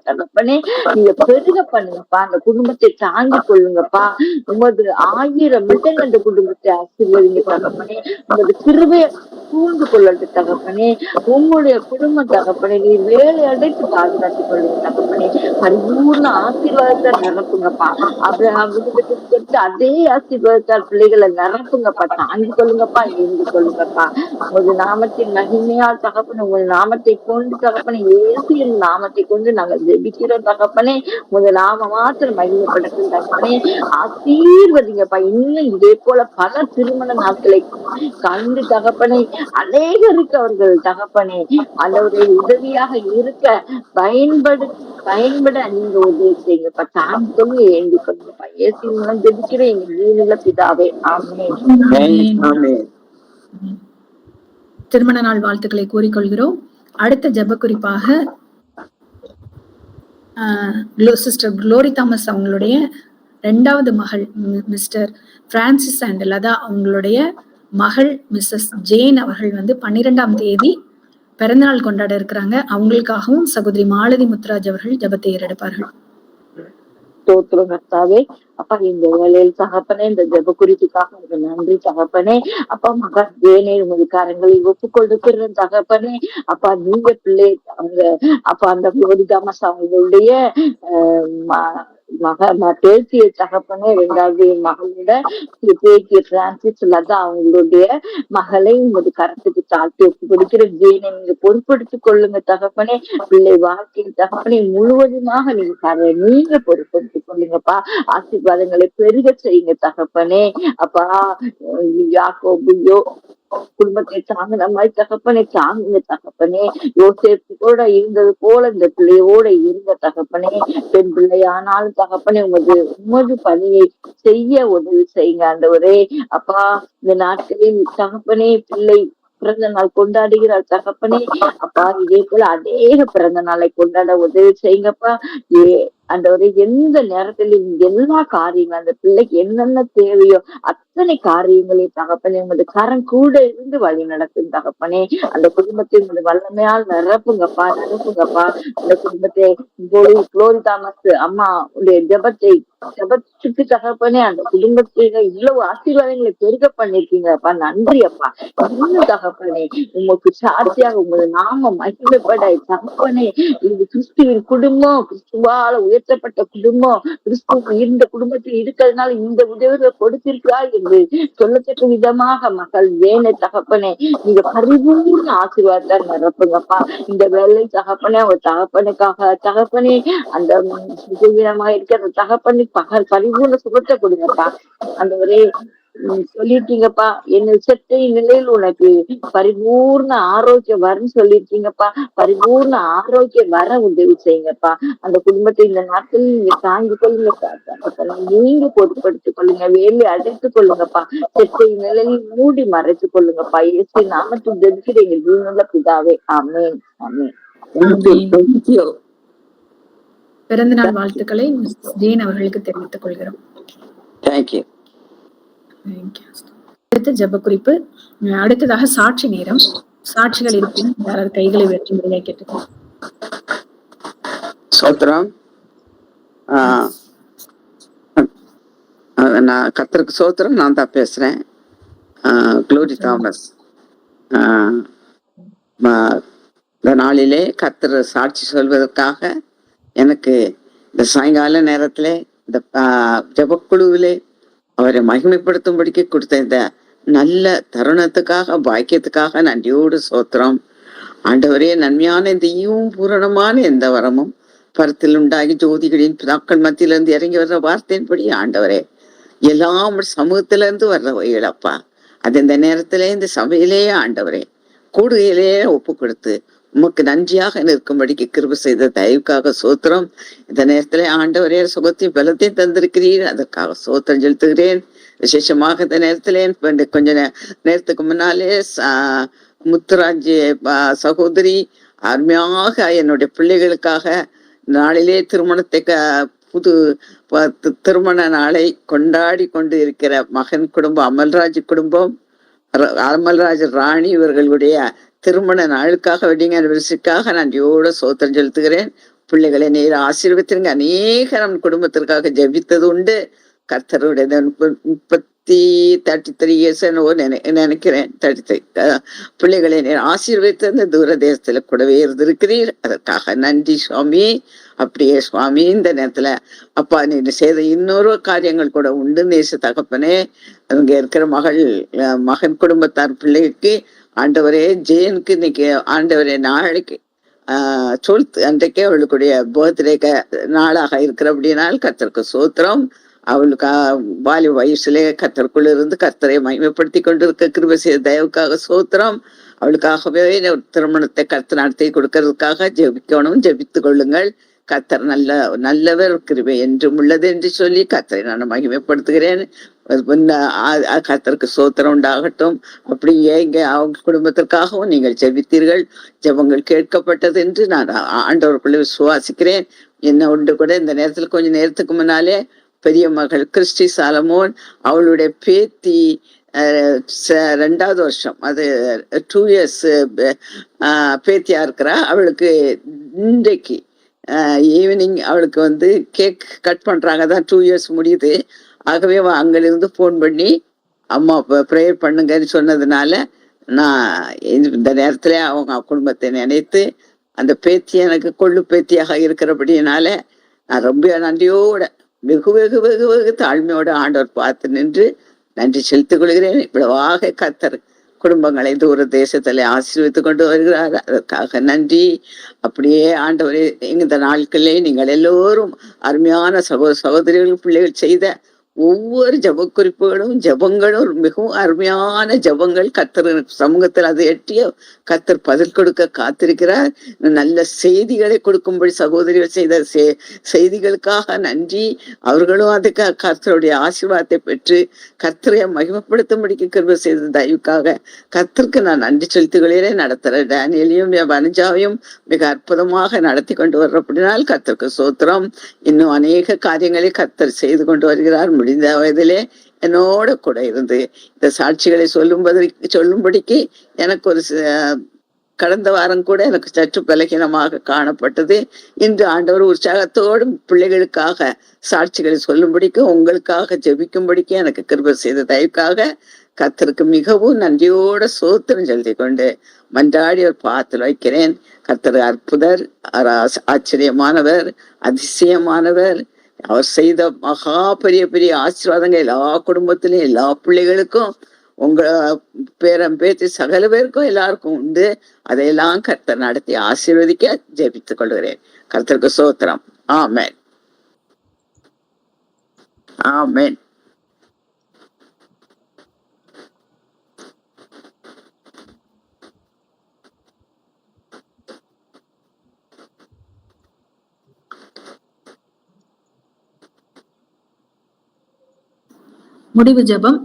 தகப்பனே. நீங்க பெருக பண்ணுங்கப்பா, அந்த குடும்பத்தை தாங்கி கொள்ளுங்கப்பா. உமது 1000 மடங்கு அந்த குடும்பத்தை ஆசீர்வதிங்க தகப்பனே. உமது கிருபையை சூழ்ந்து கொள்ளட்டு தகப்பனே. உங்களுடைய குடும்பம் தகப்பனே நீ வேலை அடைத்து பாதுகாத்துக் கொள்ளுங்க தகப்பனே. பரிபூர்ண ஆசீர்வாதத்தை நிரப்புங்கப்பா. அப்ரஹாம் அதே ஆசீர்வாதத்தால் பிள்ளைகளை நிரப்புங்கப்பா, தாங்கி கொள்ளுங்கப்பா, இருந்து கொள்ளுங்கப்பா. உங்க நாமத்தின் மகிமையால் தகப்பனே, உங்க நாமத்தை கொண்டு தகப்பனே, இயேசுவின் நாமத்தை கொண்டு நாங்கள் ஜெபிக்கிறோம் தகப்பனே. உங்க நாம மாத்திரம் மகிமைப்படட்டும் தகப்பனே. ஆசீர்வதிங்கப்பா. இன்னும் இதே போல பல திருமண நாட்களை கண்டு தகப்பனே அநேகருக்கு அவர்கள் தகப்பனே ஆண்டவருடைய உதவியாக இருக்க பயன்பட நீங்க உதவி செய்யுங்கப்பா. தாங்க சொல்லி ஏந்தி கொள்ளுங்கப்பா. இயேசுவின் மூலம் ஜெபிக்கிற எங்க ஜீவனுள்ள பிதாவே, ஆமென். திருமண நாள் வாழ்த்துக்களை கூறிக்கொள்கிறோம். அடுத்த ஜெப குறிப்பாக சிஸ்டர் குளோரி தாமஸ் அவங்களுடைய ரெண்டாவது மகள் மிஸ்டர் பிரான்சிஸ் அண்ட் லதா அவங்களுடைய மகள் மிஸ்ஸஸ் ஜேன் அவர்கள் வந்து 12ஆம் தேதி பிறந்தநாள் கொண்டாட இருக்கிறாங்க. அவங்களுக்காகவும் சகோதரி மாலதி முத்துராஜ் அவர்கள் ஜெபத்தை ஏறெடுப்பார்கள். ஸ்தோத்திரம் கர்த்தாவே. அப்பா இந்த வேலையில் தகப்பனே, இந்த ஜெப குறிப்புக்காக உங்களுக்கு நன்றி தகப்பனே. அப்பா மகன் ஜேனை உமது கரங்களில் ஒப்பு கொடுக்கிற தகப்பனே. அப்பா நீங்க பிள்ளை அவங்க அப்பா அந்த தாமஸ் அவங்களுடைய பேத்திய தகப்பனே, இரண்டாவது மகளோட பேத்திய பிரான்சிஸ் லதா அவங்களுடைய மகளை உமது கரத்துக்கு தாழ்த்தி ஒப்பு கொடுக்கிற ஜேனை நீங்க பொறுப்படுத்திக் கொள்ளுங்க தகப்பனே. பிள்ளை வாழ்க்கையில் தகப்பனே முழுவதுமாக நீங்க பொறுப்படுத்திக் கொள்ளுங்கப்பா. ஆசீர்வாதங்களை பெருக செய்யுங்க தகப்பனே. அப்பா யாக்கோபு குடும்பத்தை தாங்கின மாதிரி தகப்பனே தாங்குங்க தகப்பனே. யோசேப்பு கூட இருந்தது போல இந்த பிள்ளையோட இருந்த தகப்பனே. பெண் பிள்ளையானாலும் தகப்பனே உமது பணியை செய்ய உதவி செய்யுங்க ஆண்டவரே. அப்பா இந்த நாட்களில் தகப்பனே பிள்ளை பிறந்த நாள் கொண்டாடுகிறார் தகப்பனே. அப்பா இதே போல அநேக பிறந்த நாளை கொண்டாட உதவி செய்யுங்கப்பா. ஆண்டவரே எந்த நேரத்திலும் எல்லா காரியங்களும் அந்த பிள்ளைக்கு என்னென்ன தேவையோ அத்தனை காரியங்களையும் தகப்பனே உமது கரம் கூட இருந்து வழி நடக்கும் தகப்பனே. அந்த குடும்பத்தை உமது வல்லமையால் நிரப்புங்கப்பா. அந்த குடும்பத்தை குளோரி தாமஸ் அம்மா உடைய ஜெபத்துக்கு தகப்பனே அந்த குடும்பத்துல இவ்வளவு ஆசீர்வாதங்களை பெருக பண்ணிருக்கீங்கப்பா. நன்றி அப்பா. இன்னும் தகப்பனே உமக்கு சாட்சியாக உமது நாம மகிமைப்பட தகப்பனே. இது கிறிஸ்துவின் குடும்பம், கிறிஸ்துவால உயர்த்தப்பட்ட குடும்பம், கிறிஸ்துவ இந்த குடும்பத்தில் இருக்கிறதுனால இந்த உதவிகளை கொடுத்திருக்கிறார் என்று சொல்லத்தக்க விதமாக மகள் வேணை தகப்பனே நீங்க பரிபூர்ண ஆசீர்வாதத்தை நிரப்புங்கப்பா. இந்த வேலை தகப்பனே அவங்க தகப்பனுக்காக தகப்பனே அந்த சுகவீனமாக இருக்கிற தகப்பனே பரிபூர்ண சுகத்தை கொடுங்கப்பா. அந்த ஒரே சொல்லிருக்கீங்கப்பா, என்ன செத்த நிலையில் உனக்கு பரிபூர்ண ஆரோக்கியம் வரும்னு சொல்லிருக்கீங்கப்பா. பரிபூர்ண ஆரோக்கியம் வர உதவி செய்யுங்கப்பா. அந்த குடும்பத்தை இந்த நாட்கள் நீங்க தாங்கி கொள்ளுங்க, நீங்க பொறுப்படுத்திக் கொள்ளுங்க, வேலை அடைத்துக் கொள்ளுங்கப்பா. செத்த நிலையில் மூடி மறைத்துக் கொள்ளுங்கப்பா. இயேசு நாமத்தில் ஜெபிக்கிறீங்க ஜீவனுள்ள பிதாவே. ஆமென் ஆமென். பிறந்தநாள் வாழ்த்துக்களை ஜேன் அவர்களுக்கு தெரிவித்துக் கொள்கிறோம். தேங்க்யூ. அடுத்த ஜெப குறிப்பு. அடுத்ததாக சாட்சி நேரம். சாட்சிகள் இருக்கும் யாராவது கைகளை வெற்றி முறையாக கேட்டுக்கோங்க. சோத்திரம். நான் கர்த்தருக்கு சோத்திரம். நான் தான் பேசுறேன். Glory Thomas. இந்த நாளிலே கர்த்தர் சாட்சி சொல்வதற்காக எனக்கு இந்த சாயங்கால நேரத்திலே இந்த ஜெபக்குழுவிலே அவரை மகிமைப்படுத்தும்படிக்கு கொடுத்த இந்த நல்ல தருணத்துக்காக பாக்கியத்துக்காக நன்றியோடு சோத்திரம். ஆண்டவரே, நன்மையான இந்த ஈவும் பூரணமான எந்த வரமும் பரத்தில் உண்டாகி ஜோதிகளின் பிதாக்கள் மத்தியிலிருந்து இறங்கி வர்ற வார்த்தையின்படி ஆண்டவரே எல்லாம் சமூகத்திலிருந்து வர்றவைகளப்பா. அது இந்த நேரத்திலே இந்த சபையிலேயே ஆண்டவரே கூடுகையிலேயே ஒப்பு கொடுத்து உமக்கு நன்றியாக நிற்கும்படிக்கு கிருபை செய்த தயவுக்காக சோத்திரம். இந்த நேரத்திலே ஆண்டவரே சுகத்தையும் பலத்தையும் தந்திருக்கிறீர், அதற்காக சோத்திரம் செலுத்துகிறேன். விசேஷமாக இந்த நேரத்திலே கொஞ்ச நேரத்துக்கு முன்னாலே முத்துராஜ் சகோதரி அருமையாக என்னுடைய பிள்ளைகளுக்காக நாளிலே திருமணத்தை புது திருமண நாளை கொண்டாடி கொண்டு இருக்கிற மகன் குடும்பம் அமல்ராஜ் குடும்பம், அமல்ராஜ் ராணி இவர்களுடைய திருமண நாளுக்காக வெட்டிங் அனிவர்சரிக்காக நன்றியோட சோத்திரம் செலுத்துகிறேன். பிள்ளைகளை நேர ஆசீர்வதிங்க. அநேக நம் குடும்பத்திற்காக ஜெபித்தது உண்டு. கர்த்தருடைய 33 இயர்ஸ் நினைக்கிறேன், 33 பிள்ளைகளை நேர் ஆசீர்வதித்து அந்த தூர தேசத்துல கூடவே இருந்திருக்கிறீர். அதற்காக நன்றி சுவாமி. அப்படியே சுவாமி, இந்த நேரத்துல அப்பா நீ செய்த இன்னொரு காரியங்கள் கூட உண்டு. நேச தகப்பனே, அங்க இருக்கிற மகன் குடும்பத்தார் பிள்ளைக்கு ஆண்டவரே ஜெயனுக்கு இன்னைக்கு ஆண்டவரே நாளைக்கு அன்றைக்கே அவளுக்குடைய பர்த்டே நாளாக இருக்கிற அப்படினால் கர்த்தருக்கு சோத்திரம். அவளுக்கு வாலி வயசுலே கர்த்தருக்குள்ள இருந்து கர்த்தரை மகிமைப்படுத்தி கொண்டிருக்க கிருபை செய்த தயவுக்காக சோத்திரம். அவளுக்காகவே திருமணத்தை கர்த்தர் நடத்தி கொடுக்கறதுக்காக ஜெபிக்கணும். ஜெபித்து கொள்ளுங்கள். கர்த்தர் நல்லவர், கிருபை என்றும் உள்ளது என்று சொல்லி கர்த்தரை நான் மகிமைப்படுத்துகிறேன். கர்த்தருக்கு சோத்திரம் உண்டாகட்டும். அப்படியே இங்க அவங்க குடும்பத்திற்காகவும் நீங்கள் ஜெபித்தீர்கள், ஜெபங்கள் கேட்கப்பட்டது என்று நான் ஆண்டவருக்குள்ளே விசுவாசிக்கிறேன். என்ன உண்டு கூட இந்த நேரத்துல கொஞ்ச நேரத்துக்கு முன்னாலே பெரிய மகள் கிறிஸ்டி சாலமோன், அவளுடைய பேத்தி 2வது வருஷம், அது 2 years பேத்தியா இருக்கிறா. அவளுக்கு இன்றைக்கு ஈவினிங் அவளுக்கு கேக் கட் பண்றாங்க, தான் 2 years முடியுது. ஆகவே அங்கிருந்து போன் பண்ணி அம்மா ப்ரேயர் பண்ணுங்கன்னு சொன்னதுனால நான் இந்த நேரத்துல அவங்க குடும்பத்தை நினைத்து, அந்த பேத்தி எனக்கு கொள்ளு பேத்தியாக இருக்கிறபடினால நான் ரொம்ப நன்றியோட வெகு வெகு வெகு வெகு தாழ்மையோட ஆண்டவர் பார்த்து நின்று நன்றி செலுத்திக் கொள்கிறேன். இவ்வளவாக கர்த்தர் குடும்பங்களை தூர தேசத்துல ஆசீர்வதித்து கொண்டு வருகிறார். அதற்காக நன்றி. அப்படியே ஆண்டவரே, இந்த நாட்களிலே நீங்கள் எல்லோரும் அருமையான சகோதரிகள் பிள்ளைகள் செய்த ஒவ்வொரு ஜப குறிப்புகளும் ஜபங்களும் மிகவும் அருமையான ஜபங்கள். கர்த்தர் சமூகத்தில் அதை எட்டிய கர்த்தர் பதில் கொடுக்க காத்திருக்கிறார். நல்ல செய்திகளை கொடுக்கும்படி சகோதரிகள் செய்த செய்திகளுக்காக நன்றி. அவர்களும் அதுக்காக கர்த்தருடைய ஆசீர்வாதத்தை பெற்று கர்த்தரை மகிமைப்படுத்தும்படிக்கு கிருபை செய்த தயவுக்காக கர்த்தருக்கு நான் நன்றி செலுத்துகளே. நடத்துற டேனியலையும் வனஜாவையும் மிக அற்புதமாக நடத்தி கொண்டு வர்றபடினால் கர்த்தருக்கு சோத்திரம். இன்னும் அநேக காரியங்களை கர்த்தர் செய்து கொண்டு வருகிறார். முடிந்த வயதிலே என்னோட கூட இருந்து இந்த சாட்சிகளை சொல்லும்படிக்கு எனக்கு ஒரு கடந்த வாரம் கூட எனக்கு சற்று பலகீனமாக காணப்பட்டது. இன்று ஆண்டவர் உற்சாகத்தோடும் பிள்ளைகளுக்காக சாட்சிகளை சொல்லும்படிக்கு, உங்களுக்காக ஜெபிக்கும்படிக்கு எனக்கு கிருபை செய்த தயவுக்காக கர்த்தருக்கு மிகவும் நன்றியோட சோத்திரம் செலுத்தி கொண்டு மன்றாடி ஒரு பாத்தில் வைக்கிறேன். கர்த்தர் அற்புதர், ஆச்சரியமானவர், அதிசயமானவர். அவர் செய்த மகா பெரிய பெரிய ஆசீர்வாதங்கள் எல்லா குடும்பத்திலும் எல்லா பிள்ளைகளுக்கும், உங்க பேரம் பேச்சு சகல பேருக்கும் எல்லாருக்கும் உண்டு. அதையெல்லாம் கர்த்தர் நடத்தி ஆசீர்வதிக்க ஜெபித்துக் கொள்கிறேன். கர்த்தருக்கு சோத்திரம். ஆமென், ஆமென். முடிவு ஜெபம்.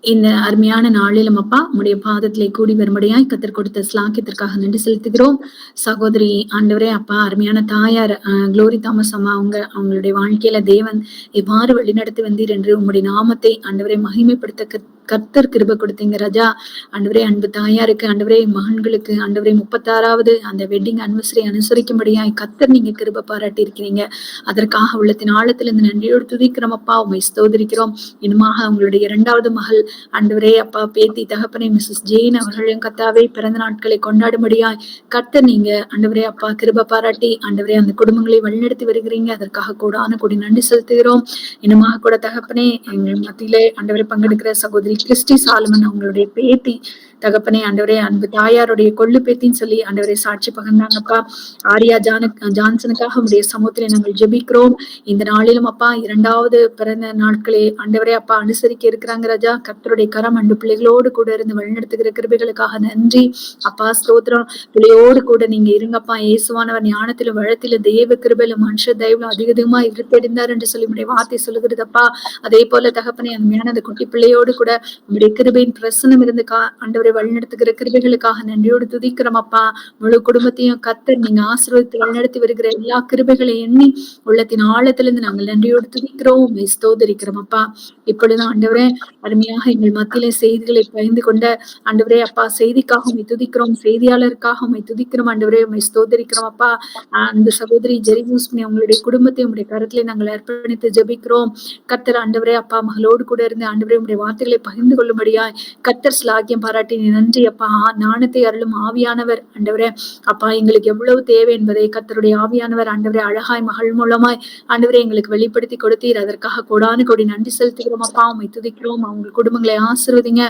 இந்த அருமையான நாளிலும் அப்பா உடைய பாதத்திலே கூடி வரும்படியாய் கத்தர் கொடுத்த ஸ்லாக்கியத்திற்காக நன்றி செலுத்துகிறோம். சகோதரி ஆண்டவரே அப்பா, அருமையான தாயார் குளோரி தாமஸ் அம்மா, அவங்களுடைய வாழ்க்கையில தேவன் எவ்வாறு வழிநடத்தி வந்தீர் என்று உங்களுடைய நாமத்தை ஆண்டவரை மகிமைப்படுத்த கர்த்தர் கிருபை கொடுத்தீங்க ராஜா. ஆண்டவரே, அன்பு தாயாருக்கு, ஆண்டவரே மகன்களுக்கு, ஆண்டவரே 36வது அந்த வெட்டிங் அனிவர்சரி அனுசரிக்கும்படியாய் கர்த்தர் நீங்க கிருபை பாராட்டி இருக்கிறீங்க. அதற்காக உள்ளத்தின் ஆழத்தில் இந்த நன்றியோடு துதிக்கிறோம் அப்பா, உண்மை ஸ்தோதரிக்கிறோம். இன்னுமாக அவங்களுடைய 2வது மகள் ஆண்டவரே அப்பா, பேத்தி தகப்பனை மிஸ்ஸஸ் ஜெயின் அவர்களையும் கர்த்தாவே பிறந்த நாட்களை கொண்டாடும்படியாய் கர்த்தர் நீங்க ஆண்டவரே அப்பா கிருபை பாராட்டி ஆண்டவரே அந்த குடும்பங்களை வழிநடத்தி வருகிறீங்க. அதற்காக கூடான கூடி நன்றி செலுத்துகிறோம். இன்னுமாக கூட தகப்பனே, எங்கள் மத்தியிலே ஆண்டவரை பங்கெடுக்கிற சகோதரி கிறிஸ்டி சாலமன் அவங்களுடைய பேத்தி தகப்பனே, ஆண்டவரே அன்பு தாயாருடைய கொள்ளு பேத்தின்னு சொல்லி ஆண்டவரை சாட்சி பகிர்ந்தாங்கப்பா. ஆரியா ஜான்சனுக்காக உடைய சமூகத்திலே நாங்கள் ஜெபிக்கிறோம். இந்த நாளிலும் அப்பா 2வது பிறந்த நாட்களே ஆண்டவரே அப்பா அனுசரிக்க இருக்கிறாங்க ராஜா. கர்த்தருடைய கரம் அன்பு பிள்ளைகளோடு கூட இருந்து வழிநடத்துகிற கிருபைகளுக்காக நன்றி அப்பா, ஸ்தோத்திரம். பிள்ளையோடு கூட நீங்க இருங்கப்பா. இயேசுவானவர் ஞானத்திலும் வளத்திலும் தெய்வ கிருபையிலும் மனுஷ தயவுல அதிகமா இருத்தெடுந்தார் என்று சொல்லி உடைய வார்த்தை சொல்லுகிறதப்பா. அதே போல தகப்பனே, அருமையான அந்த குட்டி பிள்ளையோடு கூட உடைய கிருபையின் பிரசனம் இருந்து ஆண்டவரை வழிநடத்துகிற கிருபைகளுக்காக நன்றியோடு துதிக்கிறோம் அப்பா. முழு குடும்பத்தையும் கர்த்தர் நீங்க ஆசீர்வதித்து வழிநடத்தி வருகிற எல்லா கிருபைகளை எண்ணி உள்ளத்தின் ஆழத்திலிருந்து நாங்கள் நன்றியோடு துதிக்கிறோம், ஸ்தோதரிக்கிறோம் அப்பா. இப்பொழுது ஆண்டவரே அருமையாக எங்கள் மத்தியிலே செய்திகளை பகிர்ந்து கொண்ட ஆண்டவரே அப்பா செய்திக்காக உண்மை துதிக்கிறோம், செய்தியாளருக்காக உண்மை துதிக்கிறோம் ஆண்டவரே, உண்மை ஸ்தோதரிக்கிறோம் அப்பா. அந்த சகோதரி ஜெரிமூஸ்மி அவங்களுடைய குடும்பத்தை உங்களுடைய கருத்திலே நாங்கள் அர்ப்பணித்து ஜெபிக்கிறோம். கர்த்தர் ஆண்டவரே அப்பா மகளோடு கூட இருந்து ஆண்டவரே உங்களுடைய வார்த்தைகளை பகிர்ந்து கொள்ளும்படியாய் கர்த்தர் ஸ்லாக்கியம் பாராட்டி நன்றி அப்பா. ஞானத்தை அருளும் ஆவியானவர் ஆண்டவரே அப்பா எங்களுக்கு எவ்வளவு தேவை என்பதை கர்த்தருடைய ஆவியானவர் ஆண்டவரே அழகாய் மகள் மூலமாய் ஆண்டவரே எங்களுக்கு வெளிப்படுத்தி கொடுத்தீர். அதற்காக கோடானு கோடி நன்றி செலுத்துகிறோம் அப்பா, உம்மை துதிக்கிறோம். அவங்க குடும்பங்களை ஆசீர்வதிங்க,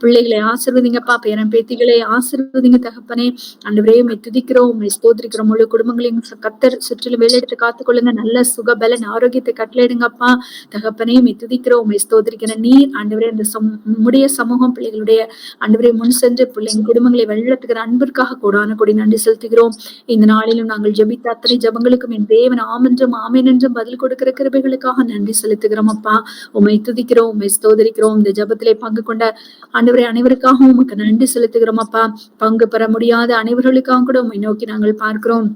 பிள்ளைகளை ஆசீர்வதிங்கப்பா, பேரன் பேத்திகளை ஆசீர்வதிங்க தகப்பனே. ஆண்டவரே உம்மை துதிக்கிறோம், உம்மை ஸ்தோத்திரிக்கிறோம். முழு குடும்பங்களையும் கர்த்தர் சுற்றிலும் வேலையெடுத்து காத்துக்கொள்ளுங்க. நல்ல சுக பலன் ஆரோக்கியத்தை கட்டளையிடுங்கப்பா தகப்பனே. உம்மை துதிக்கிறோம், உம்மை ஸ்தோத்திரிக்கிற நீர் ஆண்டவரே இந்த நம்முடைய சமூகம் பிள்ளைகளுடைய ஆண்டவரே முன் சென்று பிள்ளைங்க குடும்பங்களை வழிநடத்துகிற அன்பிற்காக கூடான கொடி நன்றி செலுத்துகிறோம். இந்த நாளிலும் நாங்கள் ஜெபித்த அத்தனை ஜபங்களுக்கும் என் தேவன் ஆமென்றும் ஆமென் என்றும் பதில் கொடுக்கிற கிருபைகளுக்காக நன்றி செலுத்துகிறோம் அப்பா. உம்மை துதிக்கிறோம், உம்மை ஸ்தோதரிக்கிறோம். இந்த ஜபத்திலே பங்கு கொண்ட ஆண்டவரே அனைவருக்காகவும் உமக்கு நன்றி செலுத்துகிறோம் அப்பா. பங்கு பெற முடியாத அனைவர்களுக்காக கூட உம்மை நோக்கி நாங்கள் பார்க்கிறோம்.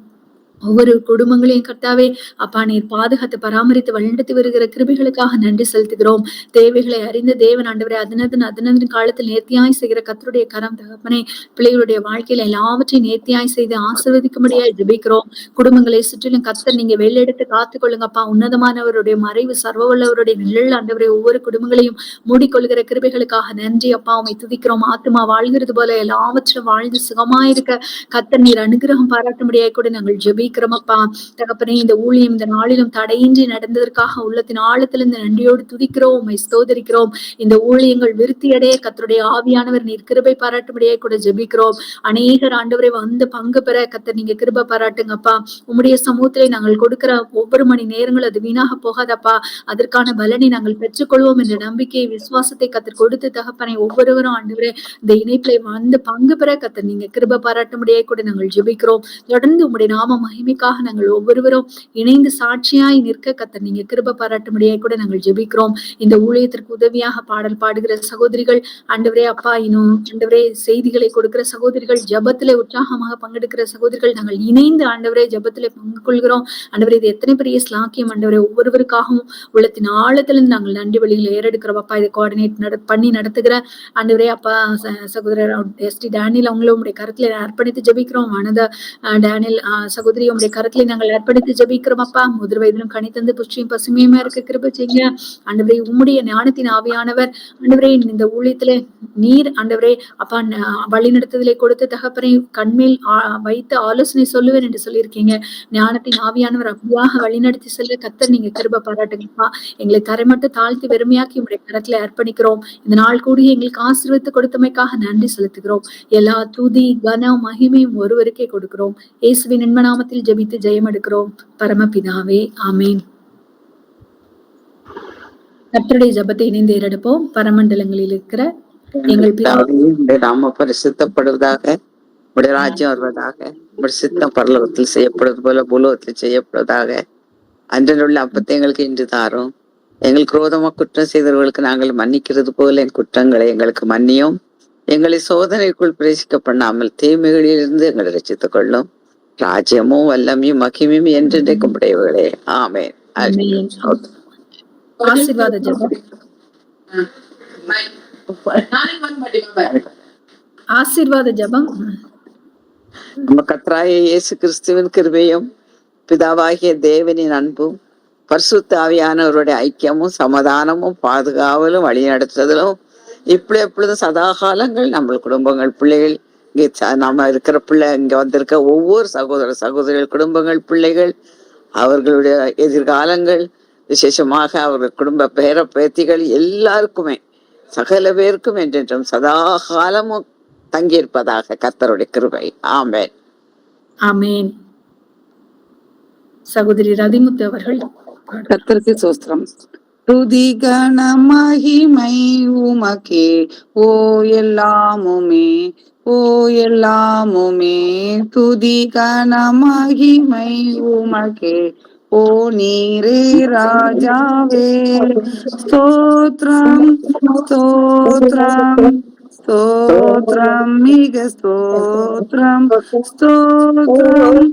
ஒவ்வொரு குடும்பங்களையும் கர்த்தாவே அப்பா நீர் பாதுகாத்து பராமரித்து வழிநடத்தி வருகிற கிருபைகளுக்காக நன்றி செலுத்துகிறோம். தேவைகளை அறிந்த தேவன் ஆண்டவரே அதனதன் காலத்தில் நேர்த்தியாய் செய்கிற கர்த்தருடைய கரம் தகப்பனே பிள்ளைகளுடைய வாழ்க்கையில எல்லாவற்றையும் நேர்த்தியாய் செய்து ஆசீர்வதிக்கும்படியாய் ஜெபிக்கிறோம். குடும்பங்களை சுற்றிலும் கர்த்தர் நீங்க வெள்ளெடுத்து காத்துக் கொள்ளுங்கப்பா. உன்னதமானவருடைய மறைவு சர்வவல்லவருடைய நிழல் ஆண்டவரே ஒவ்வொரு குடும்பங்களையும் மூடிக்கொள்கிற கிருபைகளுக்காக நன்றி அப்பா. உம்மை துதிக்கிறோம். ஆத்துமா வாழ்கிறது போல எல்லாவற்றும் வாழ்ந்து சுகமாயிருக்க கர்த்தர் நீர் அனுகிரகம் பாராட்டும்படியாய் கூட நாங்கள் ஜெபிக்கிறோம் அப்பா. தகப்பனே இந்த ஊழியம் இந்த நாளிலும் தடையின்றி நடந்ததற்காக உள்ளத்தின் ஆழத்திலிருந்து நன்றியோடு துதிக்கிறோம், உம்மை ஸ்தோதரிக்கிறோம். இந்த ஊழியங்கள் விருத்தியடைய கர்த்தருடைய ஆவியானவர் நீர் கிருபை பாராட்டும்படியாய் கூட ஜெபிக்கிறோம். அநேகர் ஆண்டவரை வந்து பங்கு பெற கர்த்தர் நீங்க கிருபை பாராட்டுங்கப்பா. உம்முடைய சமூகத்திலே நாங்கள் கொடுக்கிற ஒவ்வொரு மணி நேரங்கள் அது வீணாக போகாதப்பா. அதற்கான பலனை நாங்கள் பெற்றுக்கொள்வோம் என்ற நம்பிக்கை விசுவாசத்தை கர்த்தர் கொடுத்து தகப்பனை ஒவ்வொருவரும் ஆண்டவரே இந்த இணைப்பிலே வந்து பங்கு பெற கர்த்தர் நீங்க கிருபை பாராட்டும்படியாய் கூட நாங்கள் ஜெபிக்கிறோம். தொடர்ந்து உம்முடைய நாம மகிமைக்காக நாங்கள் ஒவ்வொருவரும் இணைந்து சாட்சியாய் நிற்க கர்த்தர் நீங்க கிருபை பாராட்டும்படியாய் கூட நாங்கள் ஜெபிக்கிறோம். இந்த ஊழியத்திற்கு உதவியாக பாடல் பாடுகிற சகோதரிகள் ஆண்டவரே அப்பா, இன்னும் ஆண்டவரே செய்திகளை கொடுக்கிற சகோதரிகள், ஜபத்திலே உற்சாகமாக பங்கெடுக்கிற சகோதரிகள், நாங்கள் இணைந்து ஆண்டவரே ஜபத்திலே பங்கு கொள்கிறோம். ஆண்டவரே இது எத்தனை பெரிய ஸ்லாக்கியம் ஆண்டவரே. ஒவ்வொருவருக்காகவும் உள்ளத்தின் ஆழத்திலிருந்து நாங்கள் நன்றி வழியில் ஏறெடுக்கிறோம் அப்பா. இதை கோஆர்டினேட் பண்ணி நடத்துகிற ஆண்டவரே அப்பா சகோதரர் எஸ்டி டேனியல் அவங்களும் உங்களுடைய கருத்துல அர்ப்பணித்து ஜெபிக்கிறோம். வனதா டேனியல் சகோதரி உங்களுடைய கருத்துல நாங்கள் அர்ப்பணித்து ஜெபிக்கிறோம் அப்பா. முதிர் வயதிலும் கனி தந்து புஷ்டியும் பசுமையுமா இருக்க கிருபை செய்யுங்க ஆண்டவரே. உம்முடைய ஞானத்தின் ஆவியானவர் ஆண்டவரே இந்த ஊழியத்திலே நீர் ஆண்டவரே அப்பா வழி நடத்துதலை கொடுத்து தகப்பனை கண்மேல் வைத்து ஆலோசனை சொல்லுவேன் என்று சொல்லியிருக்கீங்க. ஞானத்தின் ஆவியானவர் அப்படியாக வழிநடத்தி செல்ல கர்த்தர் நீங்க கிருபை பாராட்டுங்கப்பா. எங்களை தரைமட்டு தாழ்த்தி வெறுமையாக்கி உங்களுடைய கரத்துல அர்ப்பணிக்கிறோம். இந்த நாள் கூடி எங்களுக்கு ஆசீர்வதித்து கொடுத்தமைக்காக நன்றி செலுத்துகிறோம். எல்லா துதி கன மகிமையும் ஒருவருக்கே கொடுக்கிறோம். இயேசுவின் நாமத்தில் ஜெபித்து ஜெயம் எடுக்கிறோம் பரமபிதாவே, ஆமேன். கர்த்தருடைய ஜெபத்தை இணைந்து ஏறெடுப்போம். பரமண்டலங்களில் இருக்கிற எங்கள் பிதாவே, நாம பரிசுத்தப்படுவதாக, உடைய ராஜ்யம் வருவதாக, உடைய சித்தம் பரலோகத்தில் செய்யப்படுவது போல பூலோகத்தில் செய்யப்படுவதாக. அன்றிலுள்ள அப்பத்தை எங்களுக்கு இன்று தாரும். எங்கள் குரோதமா குற்றம் செய்தவர்களுக்கு நாங்கள் மன்னிக்கிறது போல என் குற்றங்களை எங்களுக்கு மன்னியும். எங்களை சோதனைக்குள் பிரவேசிக்க பண்ணாமல் தீமைகளிலிருந்து எங்களை ரட்சித்துக் கொள்ளும். ராஜ்யமும் வல்லமையும் மகிமையும் என்றென்றைக்கும் உடையவர்களே, ஆமென். ஆசீர்வாத ஜெபம். ஆசீர்வாத ஜெபம். நம்ம கர்த்தராகிய இயேசு கிறிஸ்துவின் கிருபையும் பிதாவாகிய தேவனின் அன்பும் பரிசுத்த ஆவியானவருடைய ஐக்கியமும் சமாதானமும் பாதுகாவலும் வழி நடத்துதலும் இப்படி எப்பொழுதும் சதாகாலங்கள் நம்ம குடும்பங்கள் பிள்ளைகள் இங்கே நம்ம இருக்கிற பிள்ளை இங்க வந்திருக்க ஒவ்வொரு சகோதரர்கள் குடும்பங்கள் பிள்ளைகள் அவர்களுடைய எதிர்காலங்கள் விசேஷமாக அவர்கள் குடும்ப பேர பேத்திகள் எல்லாருக்குமே சகல பேருக்கும் என்றென்றும் சதாகாலமும் தங்கியிருப்பதாக கர்த்தருடைய கிருபை. ஆமென். ஆமென். சகோதரி ரதிமுத்து அவர்கள். கர்த்தருக்கு ஸ்தோத்திரம். துதி கன மகிமை உமக்கே ஓ எல்லாமுமே, ஓ எல்லாமுமே. துதி கன மகிமை உமக்கே ஓ நீரே ராஜாவே. ஸ்தோத்ரம் ஸ்தோத்ரம் ஸ்தோத்ரம் மிக ஸ்தோத்ரம் ஸ்தோத்ரம்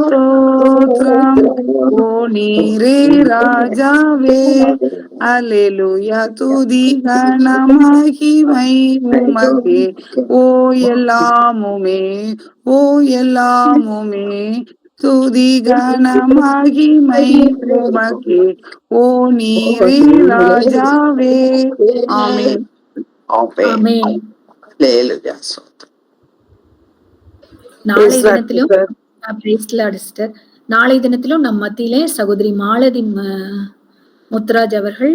ஸ்தோத்ரம் ஓ நீரே ராஜாவே. அல்லேலூயா. துதி கன மகிமை உமக்கே ஓ எல்லாமுமே, ஓ எல்லாமுமே. துதி கன மகிமை உமக்கே ஓ நீரே ராஜாவே. ஆமென். ஆமென். நாளை தினத்திலும் நம் மத்தியிலே சகோதரி மாலதி முத்துராஜ் அவர்கள்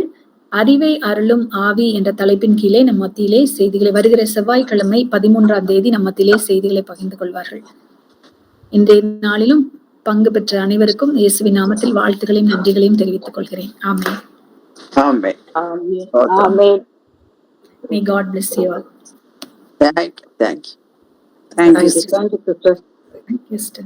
அறிவை அருளும் ஆவி என்ற தலைப்பின் கீழே நம் மத்தியிலே செய்திகளை வருகிற செவ்வாய்க்கிழமை 13ஆம் தேதி நம் மத்தியிலே செய்திகளை பகிர்ந்து கொள்வார்கள். இன்றைய நாளிலும் பங்கு பெற்ற அனைவருக்கும் இயேசுவின் நாமத்தில் வாழ்த்துக்களையும் நன்றிகளையும் தெரிவித்துக் கொள்கிறேன். ஆமென். ஆமென். ஆமென். May God bless you all. Thank you. Thank you, sister. Thank you, sister.